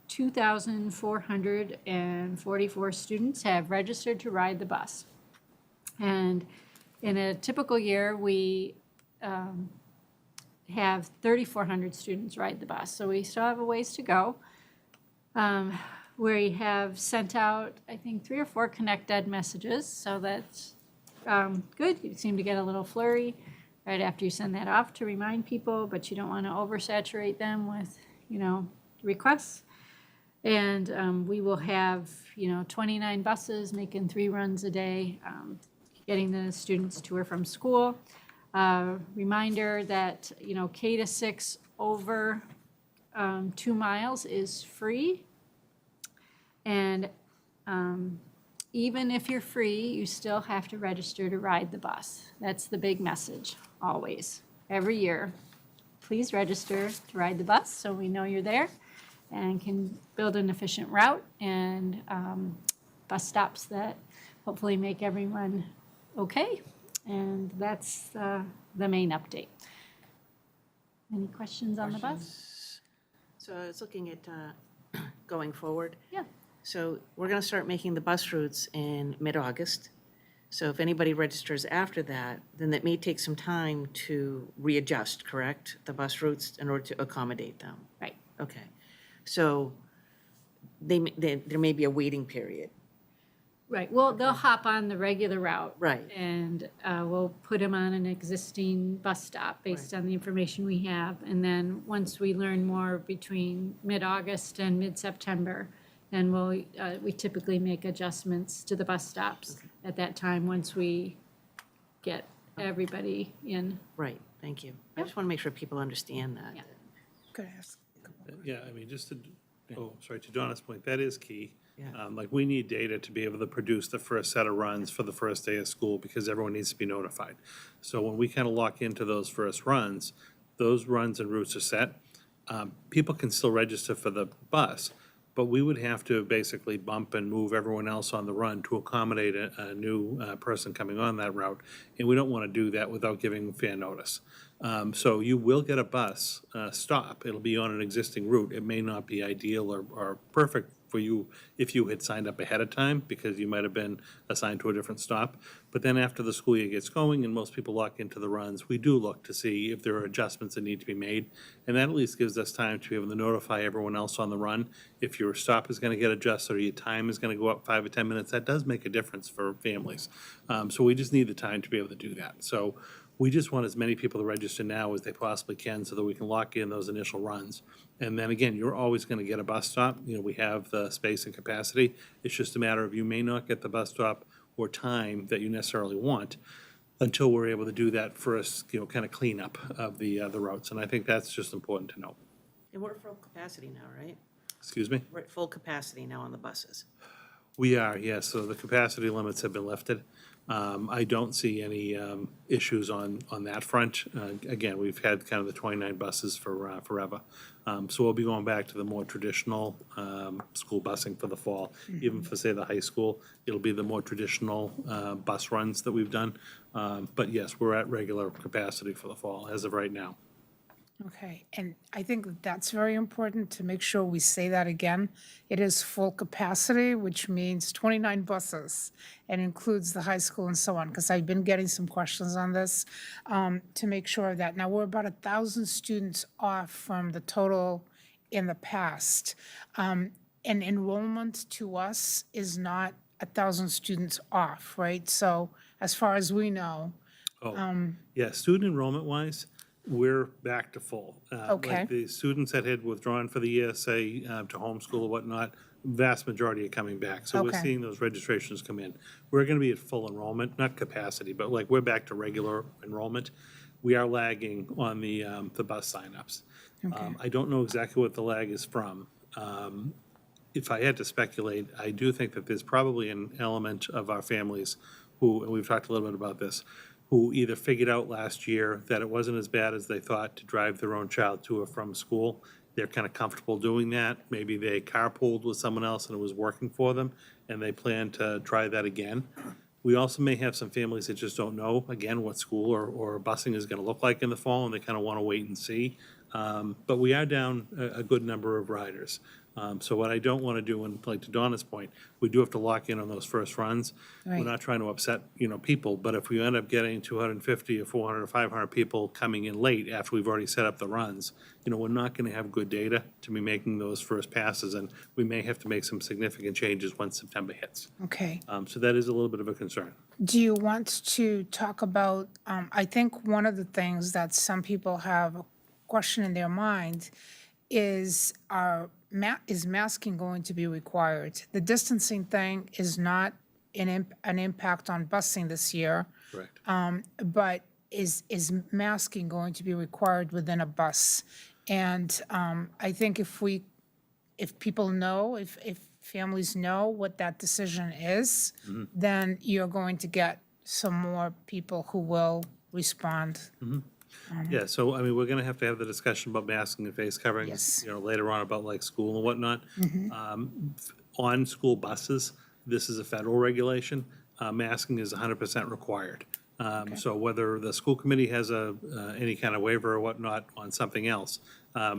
2,444 students have registered to ride the bus. And in a typical year, we have 3,400 students ride the bus. So we still have a ways to go. We have sent out, I think, 3 or 4 Connect Ed messages, so that's good. You seem to get a little flurry right after you send that off to remind people, but you don't want to oversaturate them with, requests. And we will have, 29 buses making 3 runs a day, getting the students to or from school. Reminder that, K to 6 over 2 miles is free. And even if you're free, you still have to register to ride the bus. That's the big message, always, every year. Please register to ride the bus so we know you're there and can build an efficient route and bus stops that hopefully make everyone okay. And that's the main update. Any questions on the bus?
So I was looking at going forward.
Yeah.
So we're going to start making the bus routes in mid-August. So if anybody registers after that, then that may take some time to readjust, correct? The bus routes in order to accommodate them.
Right.
Okay. So there may be a waiting period.
Right, well, they'll hop on the regular route.
Right.
And we'll put them on an existing bus stop based on the information we have. And then once we learn more between mid-August and mid-September, then we typically make adjustments to the bus stops at that time, once we get everybody in.
Right, thank you. I just want to make sure people understand that.
Yeah.
Could I ask?
Yeah, I mean, just to, to Donna's point, that is key.
Yeah.
Like, we need data to be able to produce the first set of runs for the first day of school, because everyone needs to be notified. So when we kind of lock into those first runs, those runs and routes are set. People can still register for the bus, but we would have to basically bump and move everyone else on the run to accommodate a new person coming on that route. And we don't want to do that without giving fair notice. So you will get a bus stop. It'll be on an existing route. It may not be ideal or perfect for you if you had signed up ahead of time, because you might have been assigned to a different stop. But then after the school year gets going and most people lock into the runs, we do look to see if there are adjustments that need to be made. And that at least gives us time to be able to notify everyone else on the run. If your stop is going to get adjusted or your time is going to go up 5 or 10 minutes, that does make a difference for families. So we just need the time to be able to do that. So we just want as many people to register now as they possibly can, so that we can lock in those initial runs. And then again, you're always going to get a bus stop. We have the space and capacity. It's just a matter of, you may not get the bus stop or time that you necessarily want until we're able to do that first, kind of cleanup of the routes. And I think that's just important to know.
And we're at full capacity now, right?
Excuse me?
We're at full capacity now on the buses.
We are, yes. So the capacity limits have been lifted. I don't see any issues on that front. Again, we've had kind of the 29 buses for forever. So we'll be going back to the more traditional school busing for the fall. Even for, say, the high school, it'll be the more traditional bus runs that we've done. But yes, we're at regular capacity for the fall as of right now.
Okay, and I think that's very important to make sure we say that again. It is full capacity, which means 29 buses, and includes the high school and so on, because I've been getting some questions on this, to make sure of that. Now, we're about 1,000 students off from the total in the past. And enrollment to us is not 1,000 students off, right? So as far as we know,
Yeah, student enrollment wise, we're back to full.
Okay.
Like the students that had withdrawn for the year, say, to homeschool or whatnot, vast majority are coming back. So we're
Okay.
seeing those registrations come in. We're going to be at full enrollment, not capacity, but like we're back to regular enrollment. We are lagging on the bus signups. I don't know exactly what the lag is from. If I had to speculate, I do think that there's probably an element of our families who, and we've talked a little bit about this, who either figured out last year that it wasn't as bad as they thought to drive their own child to or from school. They're kind of comfortable doing that. Maybe they carpooled with someone else and it was working for them, and they plan to try that again. We also may have some families that just don't know, again, what school or busing is going to look like in the fall, and they kind of want to wait and see. But we are down a good number of riders. So what I don't want to do, and like to Donna's point, we do have to lock in on those first runs. We're
Right.
not trying to upset, people, but if we end up getting 250 or 400 or 500 people coming in late after we've already set up the runs, we're not going to have good data to be making those first passes, and we may have to make some significant changes once September hits.
okay.
So that is a little bit of a concern.
Do you want to talk about, I think one of the things that some people have a question in their mind is, is masking going to be required? The distancing thing is not an impact on busing this year,
Correct.
but is masking going to be required within a bus? And I think if people know, if families know what that decision is, then you're going to get some more people who will respond.
Yeah, so, I mean, we're gonna have to have the discussion about masking and face coverings,
Yes.
later on about like school and whatnot. On school buses, this is a federal regulation, masking is 100% required. So whether the school committee has any kind of waiver or whatnot on something else,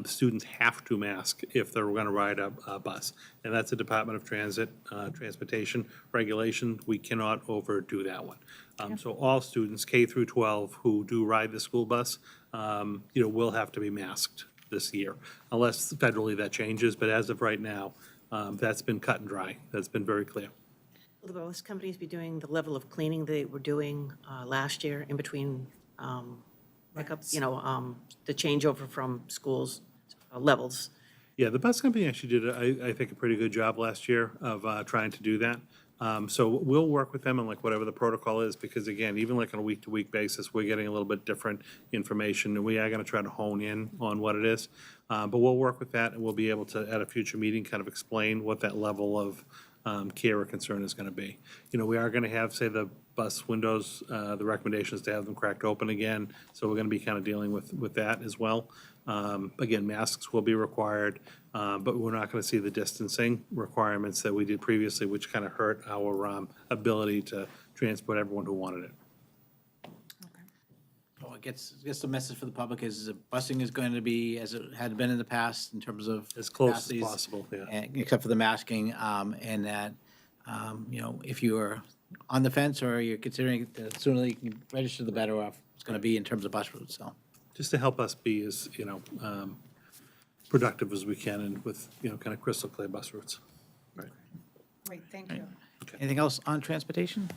students have to mask if they're gonna ride a bus. And that's a Department of Transportation regulation, we cannot overdo that one. So all students, K through 12, who do ride the school bus, will have to be masked this year, unless federally that changes, but as of right now, that's been cut and dry, that's been very clear.
Will the bus companies be doing the level of cleaning they were doing last year in between pickups, the changeover from schools levels?
Yeah, the bus company actually did, I think, a pretty good job last year of trying to do that. So we'll work with them on like whatever the protocol is, because again, even like on a week-to-week basis, we're getting a little bit different information, and we are gonna try to hone in on what it is. But we'll work with that, and we'll be able to, at a future meeting, kind of explain what that level of care or concern is gonna be. We are gonna have, say, the bus windows, the recommendations to have them cracked open again, so we're gonna be kind of dealing with that as well. Again, masks will be required, but we're not gonna see the distancing requirements that we did previously, which kind of hurt our ability to transport everyone who wanted it.
Well, I guess the message for the public is that busing is going to be as it had been in the past in terms of.
As close as
capacities,
possible, yeah.
Except for the masking, and that, if you're on the fence or you're considering, the sooner you can register, the better off it's going to be in terms of bus routes, so.
Just to help us be as, productive as we can and with, kind of crystal clear bus routes. Right.
Great, thank you.
Anything else on transportation?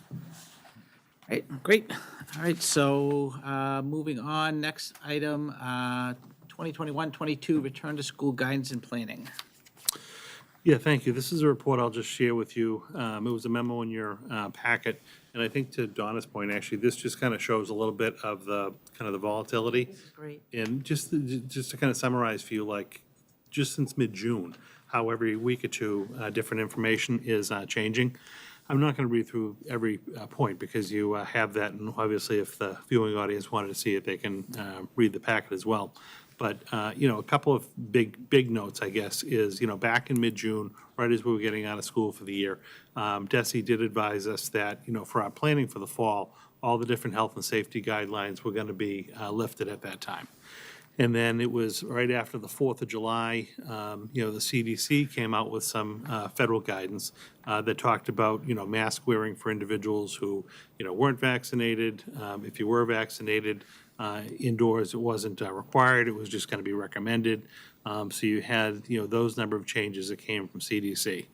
Right, great. All right, so moving on, next item, 2021-22 Return to School Guidance and Planning.
Yeah, thank you. This is a report I'll just share with you. It was a memo in your packet, and I think to Donna's point, actually, this just kind of shows a little bit of the, kind of the volatility.
This is great.
And just to kind of summarize for you, like, just since mid-June, how every week or two, different information is changing. I'm not going to read through every point, because you have that, and obviously if the viewing audience wanted to see it, they can read the packet as well. But, a couple of big notes, I guess, is, back in mid-June, right as we were getting out of school for the year, DESE did advise us that, for our planning for the fall, all the different health and safety guidelines were going to be lifted at that time. And then it was right after the 4th of July, the CDC came out with some federal guidance that talked about, mask wearing for individuals who, weren't vaccinated. If you were vaccinated indoors, it wasn't required. It was just going to be recommended. So you had, those number of changes that came from CDC.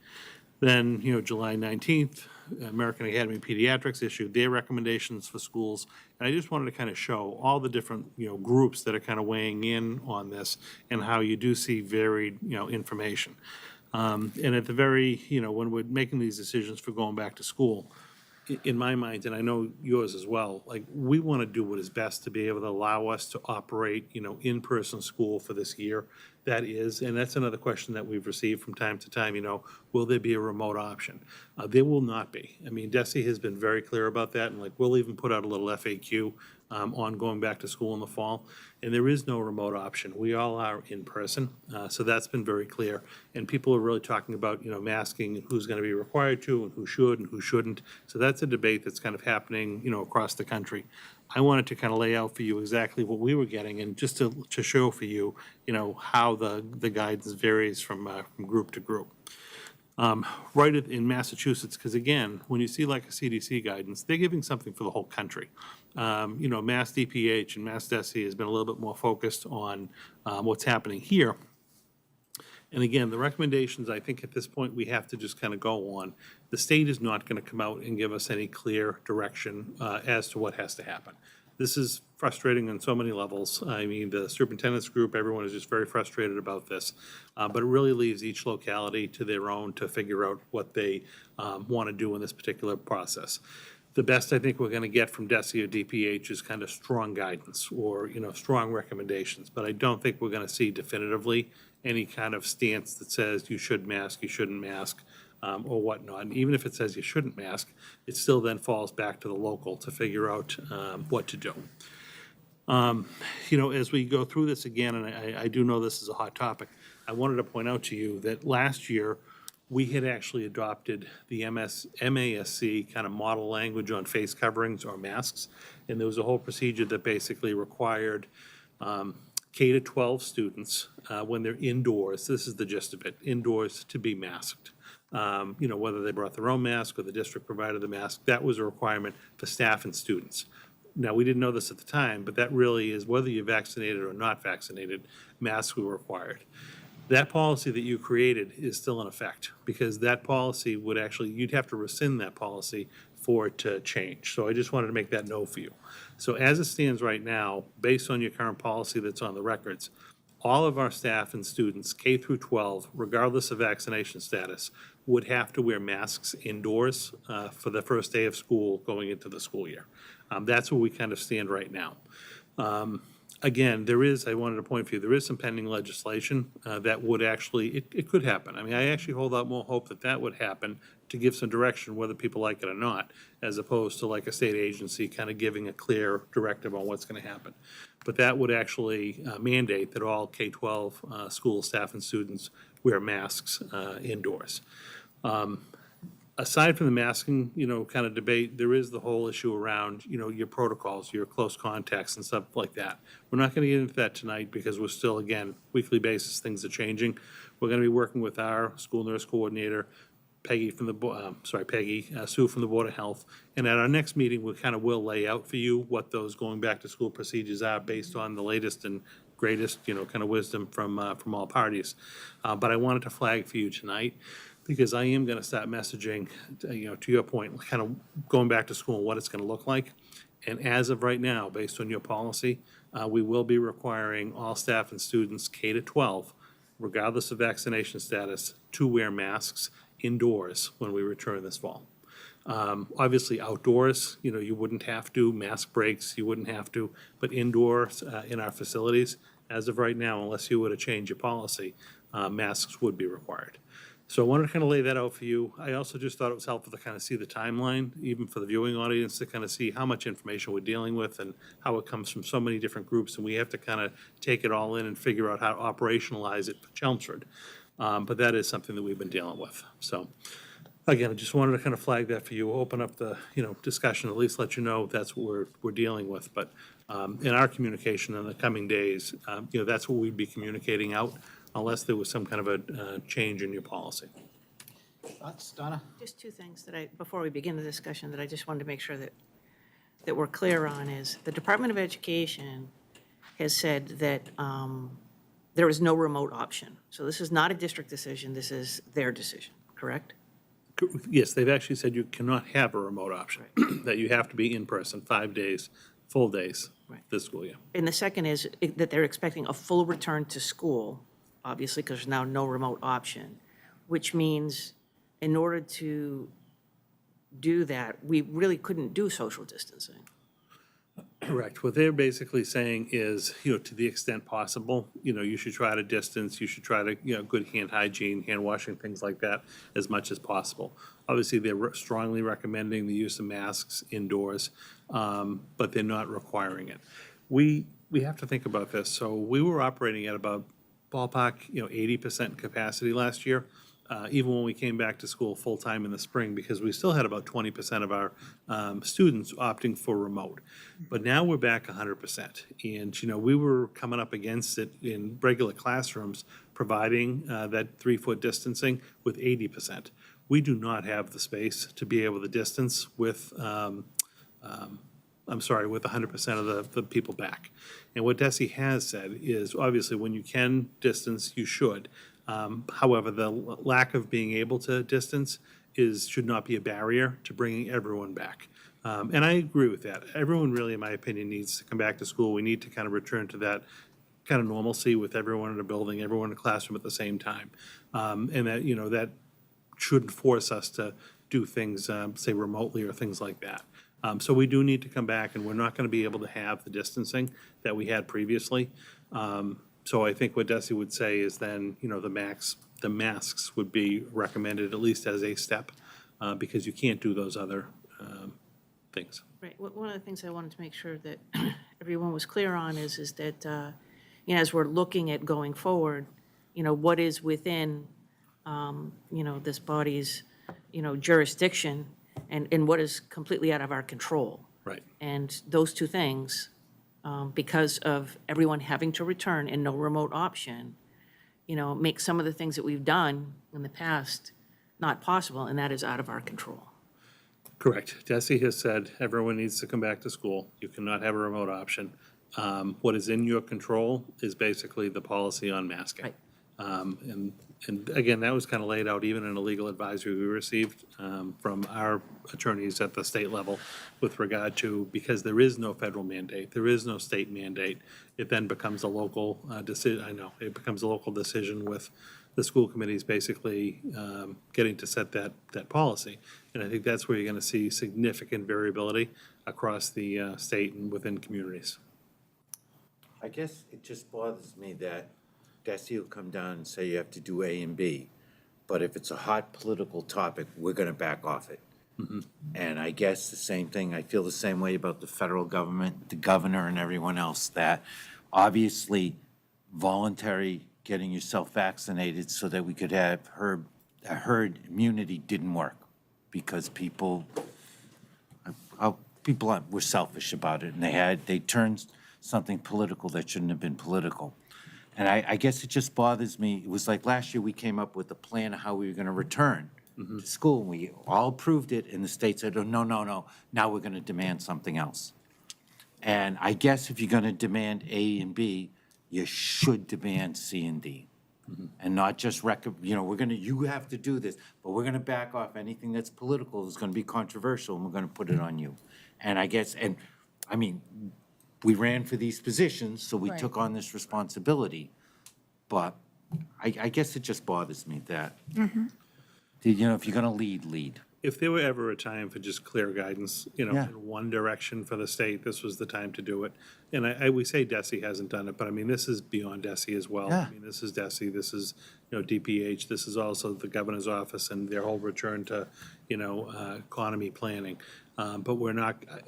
Then, July 19th, American Academy of Pediatrics issued their recommendations for schools. And I just wanted to kind of show all the different, groups that are kind of weighing in on this and how you do see varied, information. And at the very, when we're making these decisions for going back to school, in my mind, and I know yours as well, like, we want to do what is best to be able to allow us to operate, in-person school for this year. That is, and that's another question that we've received from time to time, will there be a remote option? There will not be. I mean, DESE has been very clear about that, and like, we'll even put out a little FAQ on going back to school in the fall. And there is no remote option. We all are in person, so that's been very clear. And people are really talking about, masking and who's going to be required to and who should and who shouldn't. So that's a debate that's kind of happening, across the country. I wanted to kind of lay out for you exactly what we were getting and just to show for you, how the guidance varies from group to group. Right in Massachusetts, because again, when you see like a CDC guidance, they're giving something for the whole country. Mass DPH and Mass DESE has been a little bit more focused on what's happening here. And again, the recommendations, I think at this point, we have to just kind of go on. The state is not going to come out and give us any clear direction as to what has to happen. This is frustrating on so many levels. I mean, the superintendent's group, everyone is just very frustrated about this. But it really leaves each locality to their own to figure out what they want to do in this particular process. The best I think we're going to get from DESE or DPH is kind of strong guidance or, strong recommendations. But I don't think we're going to see definitively any kind of stance that says you should mask, you shouldn't mask, or whatnot. And even if it says you shouldn't mask, it still then falls back to the local to figure out what to do. As we go through this again, and I do know this is a hot topic, I wanted to point out to you that last year, we had actually adopted the MASC kind of model language on face coverings or masks. And there was a whole procedure that basically required K-12 students, when they're indoors, this is the gist of it, indoors to be masked. Whether they brought their own mask or the district provided the mask, that was a requirement for staff and students. Now, we didn't know this at the time, but that really is whether you're vaccinated or not vaccinated, masks were required. That policy that you created is still in effect because that policy would actually, you'd have to rescind that policy for it to change. So I just wanted to make that note for you. So as it stands right now, based on your current policy that's on the records, all of our staff and students, K through 12, regardless of vaccination status, would have to wear masks indoors for the first day of school going into the school year. That's where we kind of stand right now. Again, I wanted to point for you, there is some pending legislation that would actually, it could happen. I mean, I actually hold out more hope that that would happen to give some direction, whether people like it or not, as opposed to like a state agency kind of giving a clear directive on what's going to happen. But that would actually mandate that all K-12 school staff and students wear masks indoors. Aside from the masking, kind of debate, there is the whole issue around, your protocols, your close contacts and stuff like that. We're not going to get into that tonight because we're still, again, weekly basis, things are changing. We're going to be working with our school nurse coordinator, Sue from the Board of Health. And at our next meeting, we kind of will lay out for you what those going back to school procedures are based on the latest and greatest, kind of wisdom from all parties. But I wanted to flag for you tonight, because I am going to start messaging, to your point, kind of going back to school and what it's going to look like. And as of right now, based on your policy, we will be requiring all staff and students K-12, regardless of vaccination status, to wear masks indoors when we return this fall. Obviously outdoors, you wouldn't have to, mask breaks, you wouldn't have to, but indoors in our facilities, as of right now, unless you were to change your policy, masks would be required. So I wanted to kind of lay that out for you. I also just thought it was helpful to kind of see the timeline, even for the viewing audience, to kind of see how much information we're dealing with and how it comes from so many different groups, and we have to kind of take it all in and figure out how to operationalize it for Chelmsford. But that is something that we've been dealing with. So Again, I just wanted to kind of flag that for you, open up the, discussion, at least let you know that's what we're dealing with. But in our communication in the coming days, that's what we'd be communicating out unless there was some kind of a change in your policy.
Thoughts, Donna?
Just two things before we begin the discussion, that I just wanted to make sure that we're clear on is the Department of Education has said that there is no remote option. So this is not a district decision, this is their decision, correct?
Yes, they've actually said you cannot have a remote option, that you have to be in person 5 days, full days this school year.
And the second is that they're expecting a full return to school, obviously, because there's now no remote option, which means in order to do that, we really couldn't do social distancing.
Correct. What they're basically saying is, to the extent possible, you should try to distance, you should try to, good hand hygiene, hand washing, things like that, as much as possible. Obviously, they're strongly recommending the use of masks indoors, but they're not requiring it. We have to think about this. So we were operating at about ballpark, 80% capacity last year. Even when we came back to school full-time in the spring, because we still had about 20% of our students opting for remote. But now we're back 100%. And, we were coming up against it in regular classrooms, providing that 3-foot distancing with 80%. We do not have the space to be able to distance with, with 100% of the people back. And what DESE has said is, obviously, when you can distance, you should. However, the lack of being able to distance should not be a barrier to bringing everyone back. And I agree with that. Everyone really, in my opinion, needs to come back to school. We need to kind of return to that kind of normalcy with everyone in a building, everyone in a classroom at the same time. And that, that shouldn't force us to do things, say, remotely or things like that. So we do need to come back, and we're not going to be able to have the distancing that we had previously. So I think what DESE would say is then, the masks would be recommended at least as a step, because you can't do those other things.
Right, one of the things I wanted to make sure that everyone was clear on is that, as we're looking at going forward, what is within, this body's, jurisdiction and what is completely out of our control.
Right.
And those two things, because of everyone having to return and no remote option, make some of the things that we've done in the past not possible, and that is out of our control.
Correct. DESE has said everyone needs to come back to school. You cannot have a remote option. What is in your control is basically the policy on masking.
Right.
And again, that was kind of laid out even in a legal advisory we received from our attorneys at the state level with regard to, because there is no federal mandate, there is no state mandate, it then becomes a local decision. I know, it becomes a local decision with the school committees basically getting to set that policy. And I think that's where you're going to see significant variability across the state and within communities.
I guess it just bothers me that DESE will come down and say you have to do A and B, but if it's a hot political topic, we're gonna back off it. And I guess the same thing, I feel the same way about the federal government, the governor and everyone else, that obviously voluntary getting yourself vaccinated so that we could have herd immunity didn't work because people were selfish about it, and they turned something political that shouldn't have been political. And I guess it just bothers me. It was like last year we came up with a plan of how we were going to return to school. And we all approved it, and the state said, oh, no, now we're going to demand something else. And I guess if you're going to demand A and B, you should demand C and D. And not just, you have to do this, but we're going to back off anything that's political, is going to be controversial, and we're going to put it on you. And I guess, we ran for these positions, so we
Right.
took on this responsibility. But I guess it just bothers me that, if you're going to lead.
If there were ever a time for just clear guidance,
Yeah.
in one direction for the state, this was the time to do it. And we say DESE hasn't done it, but I mean, this is beyond DESE as well.
Yeah.
I mean, this is DESE, this is, DPH, this is also the governor's office and their whole return to, economy planning. But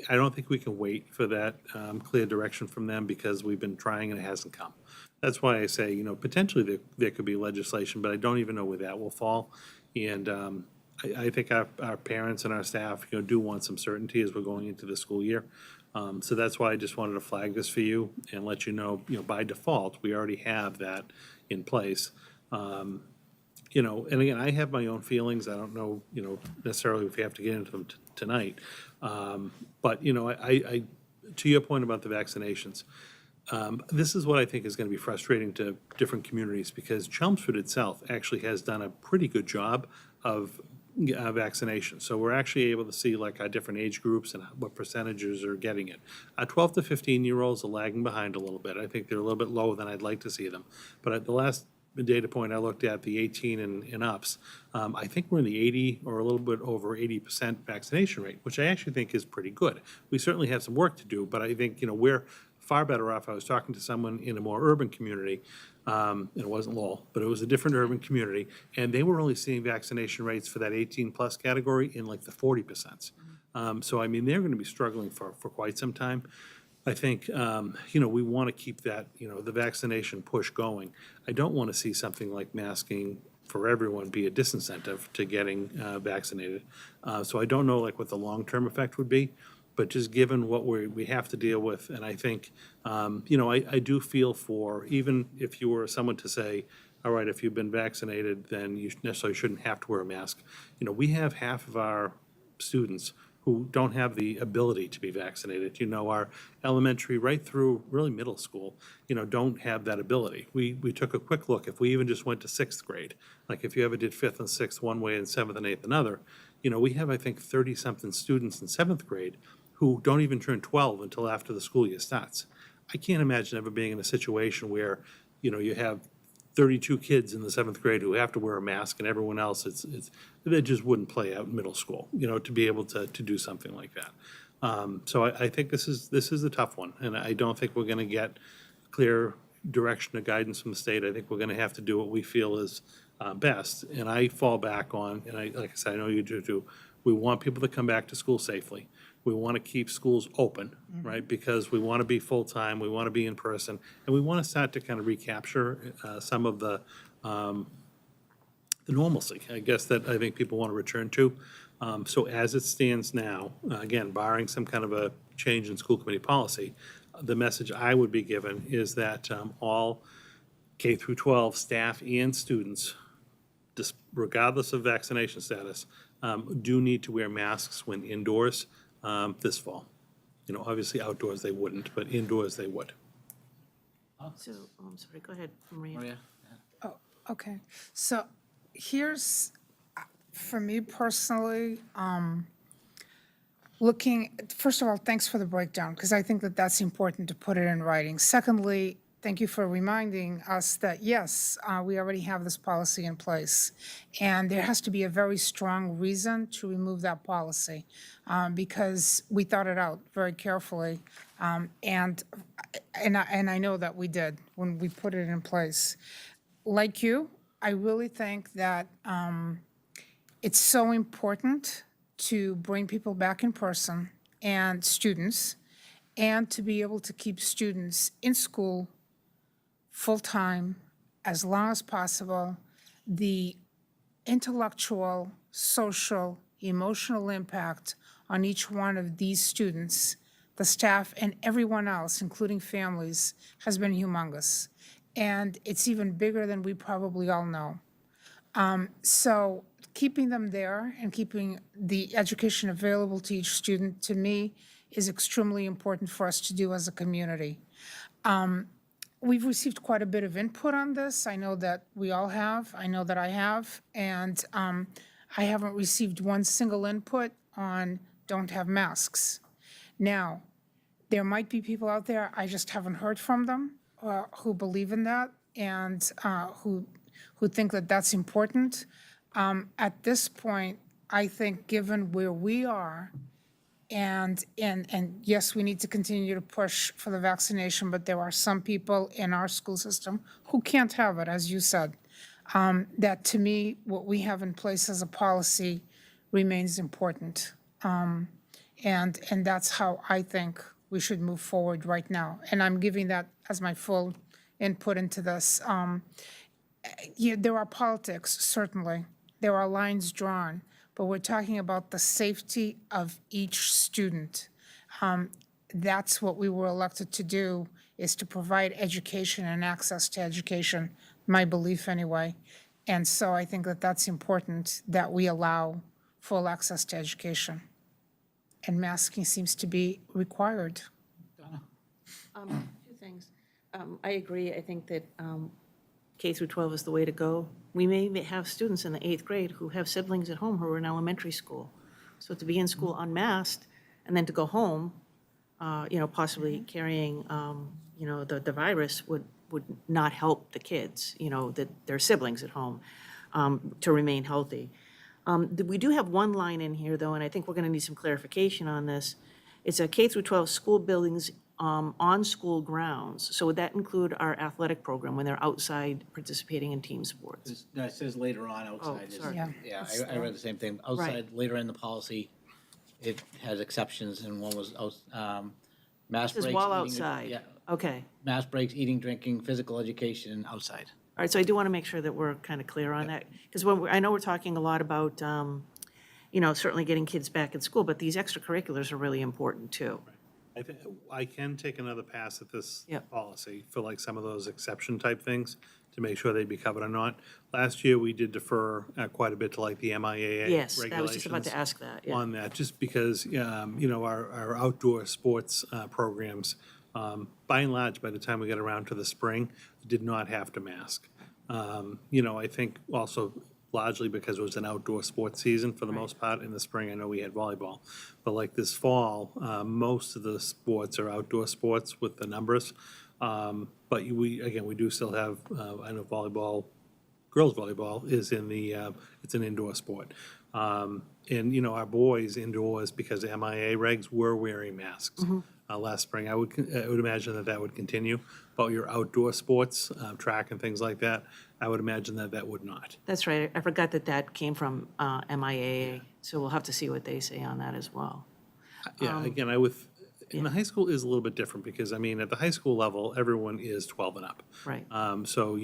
I don't think we can wait for that clear direction from them because we've been trying and it hasn't come. That's why I say, potentially there could be legislation, but I don't even know where that will fall. And I think our parents and our staff, do want some certainty as we're going into the school year. So that's why I just wanted to flag this for you and let you know, by default, we already have that in place. And again, I have my own feelings. I don't know, necessarily if we have to get into them tonight. But, I, to your point about the vaccinations, this is what I think is going to be frustrating to different communities, because Chelmsford itself actually has done a pretty good job of vaccination. So we're actually able to see like our different age groups and what percentages are getting it. 12 to 15-year-olds are lagging behind a little bit. I think they're a little bit lower than I'd like to see them. But at the last data point I looked at, the 18 and ups, I think we're in the 80 or a little bit over 80% vaccination rate, which I actually think is pretty good. We certainly have some work to do, but I think, we're far better off. I was talking to someone in a more urban community, and it wasn't Lowell, but it was a different urban community, and they were only seeing vaccination rates for that 18-plus category in like the 40%. So, I mean, they're going to be struggling for quite some time. I think, we want to keep that, the vaccination push going. I don't want to see something like masking for everyone be a disincentive to getting vaccinated. So I don't know like what the long-term effect would be, but just given what we have to deal with, and I think, I do feel for, even if you were someone to say, all right, if you've been vaccinated, then you necessarily shouldn't have to wear a mask. We have half of our students who don't have the ability to be vaccinated. Our elementary right through really middle school, don't have that ability. We took a quick look. If we even just went to sixth grade, like if you ever did fifth and sixth one way and seventh and eighth another, we have, I think, 30-something students in seventh grade who don't even turn 12 until after the school year starts. I can't imagine ever being in a situation where, you have 32 kids in the seventh grade who have to wear a mask, and everyone else, it just wouldn't play out in middle school, to be able to do something like that. So I think this is a tough one, and I don't think we're going to get clear direction or guidance from the state. I think we're going to have to do what we feel is best, and I fall back on, and like I said, I know you do too, we want people to come back to school safely. We want to keep schools open, right? Because we want to be full-time, we want to be in person, and we want to start to kind of recapture some of the normalcy, I guess, that I think people want to return to. So as it stands now, again, barring some kind of a change in school committee policy, the message I would be given is that all K through 12 staff and students, regardless of vaccination status, do need to wear masks when indoors this fall. Obviously outdoors they wouldn't, but indoors they would.
So, I'm sorry, go ahead, Maria.
Maria?
Oh, okay. So here's, for me personally, first of all, thanks for the breakdown, because I think that that's important to put it in writing. Secondly, thank you for reminding us that, yes, we already have this policy in place, and there has to be a very strong reason to remove that policy, because we thought it out very carefully, and I know that we did when we put it in place. Like you, I really think that it's so important to bring people back in person and students, and to be able to keep students in school full-time as long as possible. The intellectual, social, emotional impact on each one of these students, the staff, and everyone else, including families, has been humongous. And it's even bigger than we probably all know. So keeping them there and keeping the education available to each student, to me, is extremely important for us to do as a community. We've received quite a bit of input on this. I know that we all have. I know that I have. And I haven't received one single input on don't have masks. Now, there might be people out there, I just haven't heard from them, who believe in that and who think that that's important. At this point, I think given where we are, and yes, we need to continue to push for the vaccination, but there are some people in our school system who can't have it, as you said. That to me, what we have in place as a policy remains important. And that's how I think we should move forward right now. And I'm giving that as my full input into this. There are politics, certainly. There are lines drawn. but we're talking about the safety of each student. That's what we were elected to do, is to provide education and access to education, my belief anyway. And so I think that that's important, that we allow full access to education. And masking seems to be required.
Two things. I agree. I think that K through 12 is the way to go. We may have students in the 8th grade who have siblings at home who are in elementary school. So to be in school unmasked and then to go home, possibly carrying, the virus would not help the kids, their siblings at home, to remain healthy. We do have one line in here, though, and I think we're going to need some clarification on this. It's a K through 12 school buildings on school grounds. So would that include our athletic program when they're outside participating in team sports?
No, it says later on outside. is-
sorry.
Yeah.
Yeah, I read the same thing. Outside, later in the policy, it has exceptions, and one was mass
It
breaks.
says while
eating-
outside.
Yeah,
Okay.
mass breaks, eating, drinking, physical education, and outside.
All right, so I do want to make sure that we're kind of clear on that. Because I know we're talking a lot about, certainly getting kids back in school, but these extracurriculars are really important, too.
I think I can take another pass at this
Yep.
policy for like some of those exception type things to make sure they'd be covered or not. Last year, we did defer quite a bit to like the MIAA
Yes,
regulations.
I was just about to ask that, yeah.
On that, just because, our outdoor sports programs, by and large, by the time we got around to the spring, did not have to mask. I think also largely because it was an outdoor sports season for the most part. In the spring, I know we had volleyball. But like this fall, most of the sports are outdoor sports with the numbers. But we do still have, I know girls volleyball is it's an indoor sport. And, our boys indoors, because the MIA regs were wearing masks last spring. I would imagine that would continue. But your outdoor sports, track and things like that, I would imagine that would not.
That's right. I forgot that came from MIAA, so we'll have to see what they say on that as well.
Yeah, again, in the high school is a little bit different because, at the high school level, everyone is 12 and up.
Right.
So,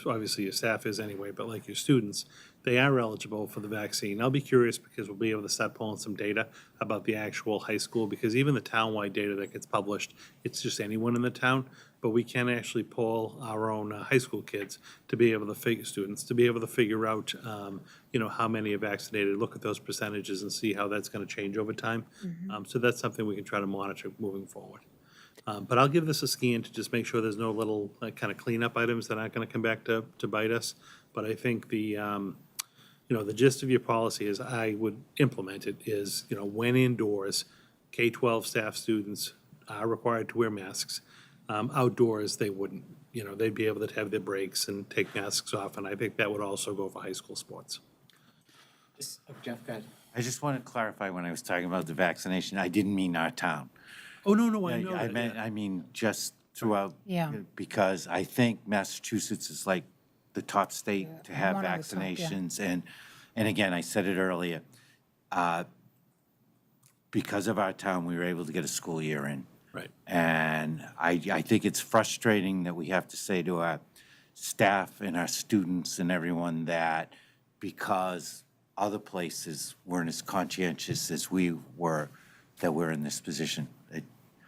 obviously your staff is anyway, but like your students, they are eligible for the vaccine. I'll be curious because we'll be able to start pulling some data about the actual high school, because even the townwide data that gets published, it's just anyone in the town, but we can actually pull our own high school kids to be able to figure out, how many are vaccinated, look at those percentages and see how that's going to change over time. So that's something we can try to monitor moving forward. But I'll give this a scan to just make sure there's no little kind of cleanup items that aren't going to come back to bite us. But I think the gist of your policy is I would implement it is, when indoors, K-12 staff students are required to wear masks. Outdoors, they wouldn't. They'd be able to have their breaks and take masks off, and I think that would also go for high school sports.
Jeff, go ahead.
I just want to clarify, when I was talking about the vaccination, I didn't mean our town.
Oh, no, I know
I
that,
meant,
yeah.
I mean, just throughout.
Yeah.
Because I think Massachusetts is like the top state to have
one of the top, yeah.
vaccinations. And again, I said it earlier, because of our town, we were able to get a school year in.
Right.
And I think it's frustrating that we have to say to our staff and our students and everyone that because other places weren't as conscientious as we were, that we're in this position.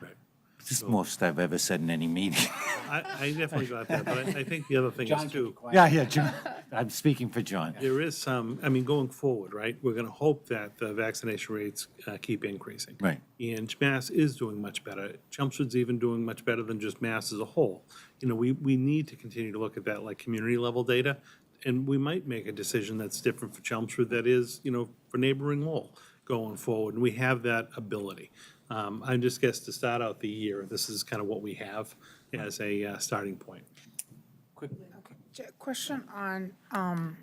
Right.
This is the most I've ever said in any meeting.
I definitely got that, but I think the other thing
John,
is
keep
too.
it quiet.
Yeah, John. I'm speaking for John.
There is some, going forward, right, we're going to hope that the vaccination rates keep increasing.
Right.
And Mass is doing much better. Chelmsford's even doing much better than just Mass as a whole. We need to continue to look at that like community level data, and we might make a decision that's different for Chelmsford that is, for neighboring Lowell going forward, and we have that ability. I just guess to start out the year, this is kind of what we have as a starting point.
Question on,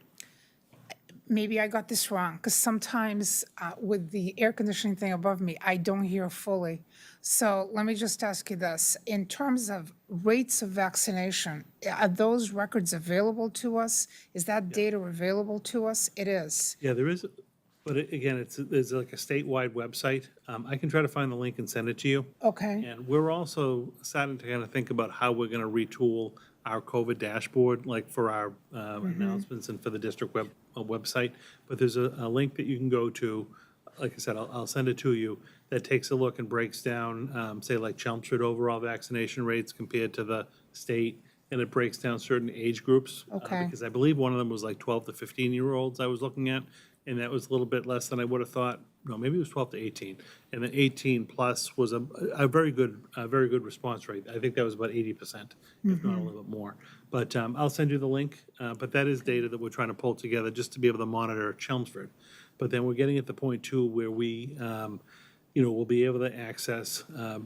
maybe I got this wrong, because sometimes with the air conditioning thing above me, I don't hear fully. So let me just ask you this. In terms of rates of vaccination, are those records available to us? Is that data available to us? It is.
Yeah, there is, but again, there's like a statewide website. I can try to find the link and send it to you.
Okay,
And we're also starting to kind of think about how we're going to retool our COVID dashboard, like for our announcements and for the district website. But there's a link that you can go to, like I said, I'll send it to you, that takes a look and breaks down, say like Chelmsford overall vaccination rates compared to the state, and it breaks down certain age groups.
Okay.
Because I believe one of them was like 12 to 15-year-olds I was looking at, and that was a little bit less than I would have thought. No, maybe it was 12 to 18. And then 18 plus was a very good response rate. I think that was about 80%, if not a little bit more. But I'll send you the link. But that is data that we're trying to pull together just to be able to monitor Chelmsford. But then we're getting at the point too where we, we'll be able to access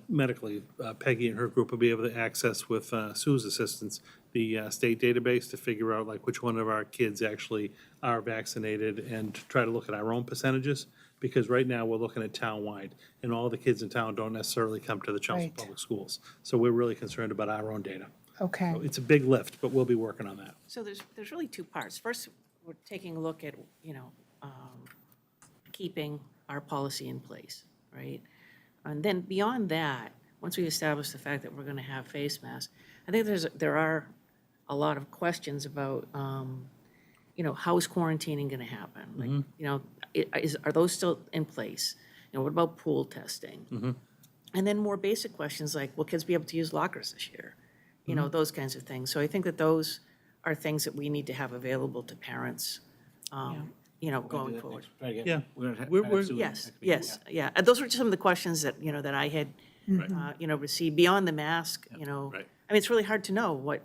medically, Peggy and her group will be able to access with Sue's assistance, the state database to figure out like which one of our kids actually are vaccinated and try to look at our own percentages. Because right now, we're looking at town-wide, and all the kids in town don't necessarily come to the Chelmsford
Right.
Public Schools. So we're really concerned about our own data.
Okay,
So it's a big lift, but we'll be working on that.
So there's really two parts. First, we're taking a look at, keeping our policy in place, right? And then beyond that, once we establish the fact that we're going to have face masks, I think there are a lot of questions about, how is quarantining going to happen? Like, are those still in place? What about pool testing? And then more basic questions like, will kids be able to use lockers this year? Those kinds of things. So I think that those are things that we need to have available to parents, going forward.
Yeah.
We're
Yes. And those were just some of the questions that, that I had, received beyond the mask,
Right.
I mean, it's really hard to know what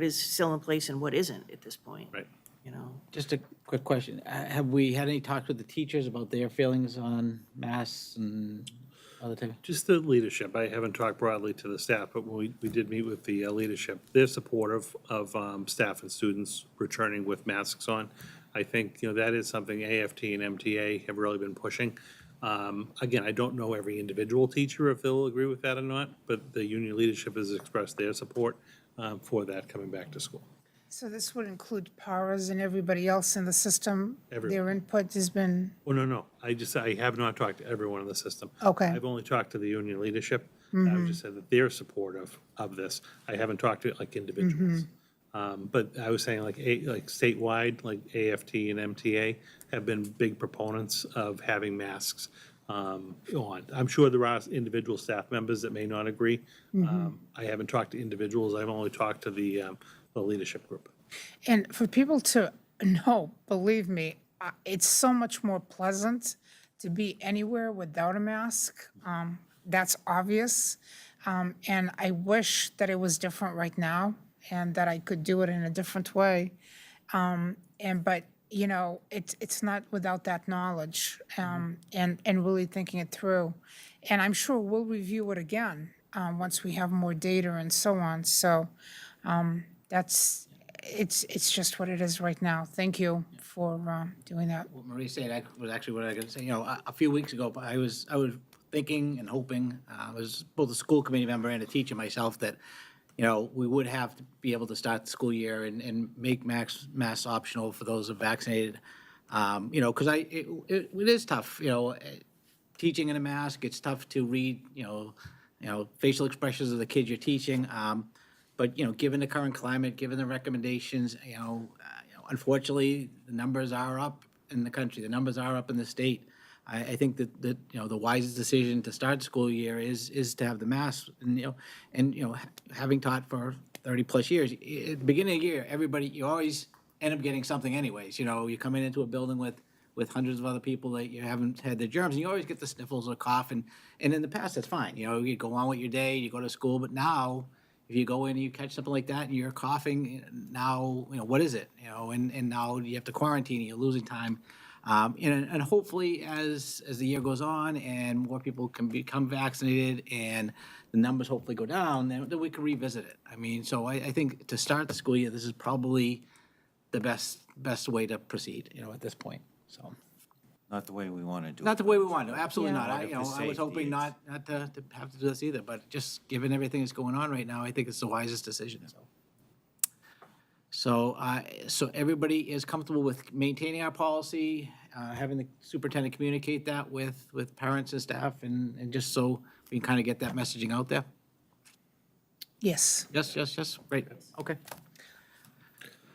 is still in place and what isn't at this point.
Right.
Just a quick question. Have we had any talks with the teachers about their feelings on masks and other type?
Just the leadership. I haven't talked broadly to the staff, but when we did meet with the leadership, they're supportive of staff and students returning with masks on. I think, that is something AFT and MTA have really been pushing. Again, I don't know every individual teacher if they'll agree with that or not, but the union leadership has expressed their support for that coming back to school.
so this would include paras and everybody else in the system?
Everyone.
Their input has been,
Oh, no. I have not talked to everyone in the system.
Okay.
I've only talked to the union leadership. I've just said that they're supportive of this. I haven't talked to like individuals. But I was saying like statewide, like AFT and MTA have been big proponents of having masks on. I'm sure there are individual staff members that may not agree. I haven't talked to individuals. I've only talked to the leadership group.
and for people to know, believe me, it's so much more pleasant to be anywhere without a mask. That's obvious. And I wish that it was different right now and that I could do it in a different way. But it's not without that knowledge, and really thinking it through. And I'm sure we'll review it again, once we have more data and so on. So, it's just what it is right now. Thank you for, doing that.
What Marie said was actually what I was going to say. A few weeks ago, I was thinking and hoping, I was both a school committee member and a teacher myself, that, we would have to be able to start the school year and make masks optional for those who are vaccinated. Because it is tough, teaching in a mask. It's tough to read, facial expressions of the kids you're teaching. But, given the current climate, given the recommendations, unfortunately, the numbers are up in the country, the numbers are up in the state. I think that the wisest decision to start the school year is to have the masks. And having taught for 30+ years, at the beginning of the year, you always end up getting something anyways. You're coming into a building with hundreds of other people that you haven't had the germs, and you always get the sniffles or cough. And in the past, that's fine. You go on with your day, you go to school. But now, if you go in and you catch something like that and you're coughing, now, what is it? And now you have to quarantine and you're losing time. And hopefully as the year goes on and more people can become vaccinated and the numbers hopefully go down, then we can revisit it. I mean, so I think to start the school year, this is probably the best way to proceed, at this point, so.
Not the way we want to do it.
Not the way we want to, absolutely
Yeah.
not. I was
Safety,
hoping not to have to do this either, but just given everything that's going on right now, I think it's the wisest decision, so. So everybody is comfortable with maintaining our policy, having the superintendent communicate that with parents and staff, and just so we can kind of get that messaging out there?
Yes.
Yes, great, okay.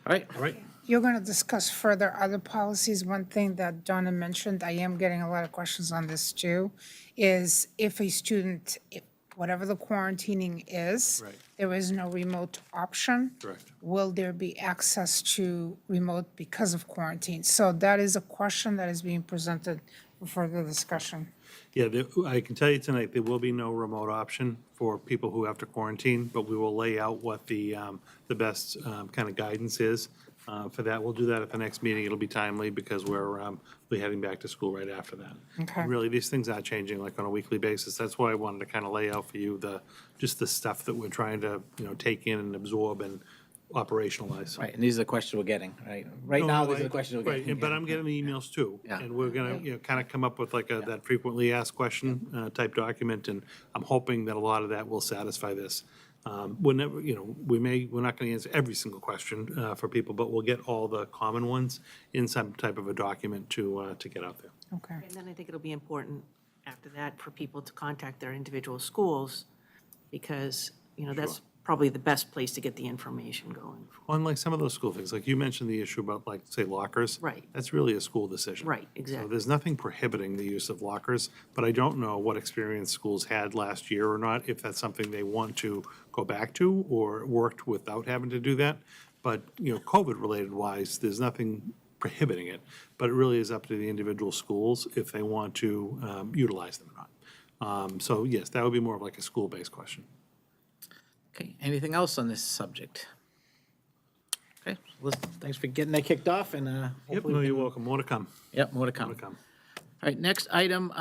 All right,
All right?
You're going to discuss further other policies. One thing that Donna mentioned, I am getting a lot of questions on this too, is if a student, whatever the quarantining is,
Right.
there is no remote option.
Correct.
Will there be access to remote because of quarantine? So that is a question that is being presented for further discussion.
Yeah, I can tell you tonight, there will be no remote option for people who have to quarantine, but we will lay out what the best kind of guidance is for that. We'll do that at the next meeting. It'll be timely because we'll be heading back to school right after that.
Okay.
And really, these things are changing like on a weekly basis. That's why I wanted to kind of lay out for you just the stuff that we're trying to, take in and absorb and operationalize.
right, and these are the questions we're getting, right? Right now, these are the questions we're
Right,
getting.
but I'm getting the emails too.
Yeah.
And we're gonna, kind of come up with like that frequently asked question type document, and I'm hoping that a lot of that will satisfy this. We're never, we're not gonna answer every single question for people, but we'll get all the common ones in some type of a document to get out there.
Okay.
And then I think it'll be important after that for people to contact their individual schools, because, that's probably the best place to get the information going.
Unlike some of those school things, like you mentioned the issue about like, say, lockers.
Right.
That's really a school decision.
Right,
So
exactly.
there's nothing prohibiting the use of lockers, but I don't know what experience schools had last year or not, if that's something they want to go back to or worked without having to do that. But, COVID-related wise, there's nothing prohibiting it, but it really is up to the individual schools if they want to utilize them or not. So yes, that would be more of like a school-based question.
Okay, anything else on this subject? Okay, thanks for getting that kicked off, and
Yep,
hopefully
no,
we
you're
can-
welcome. More to come.
Yep, more to
More
come.
to come.
All right, next item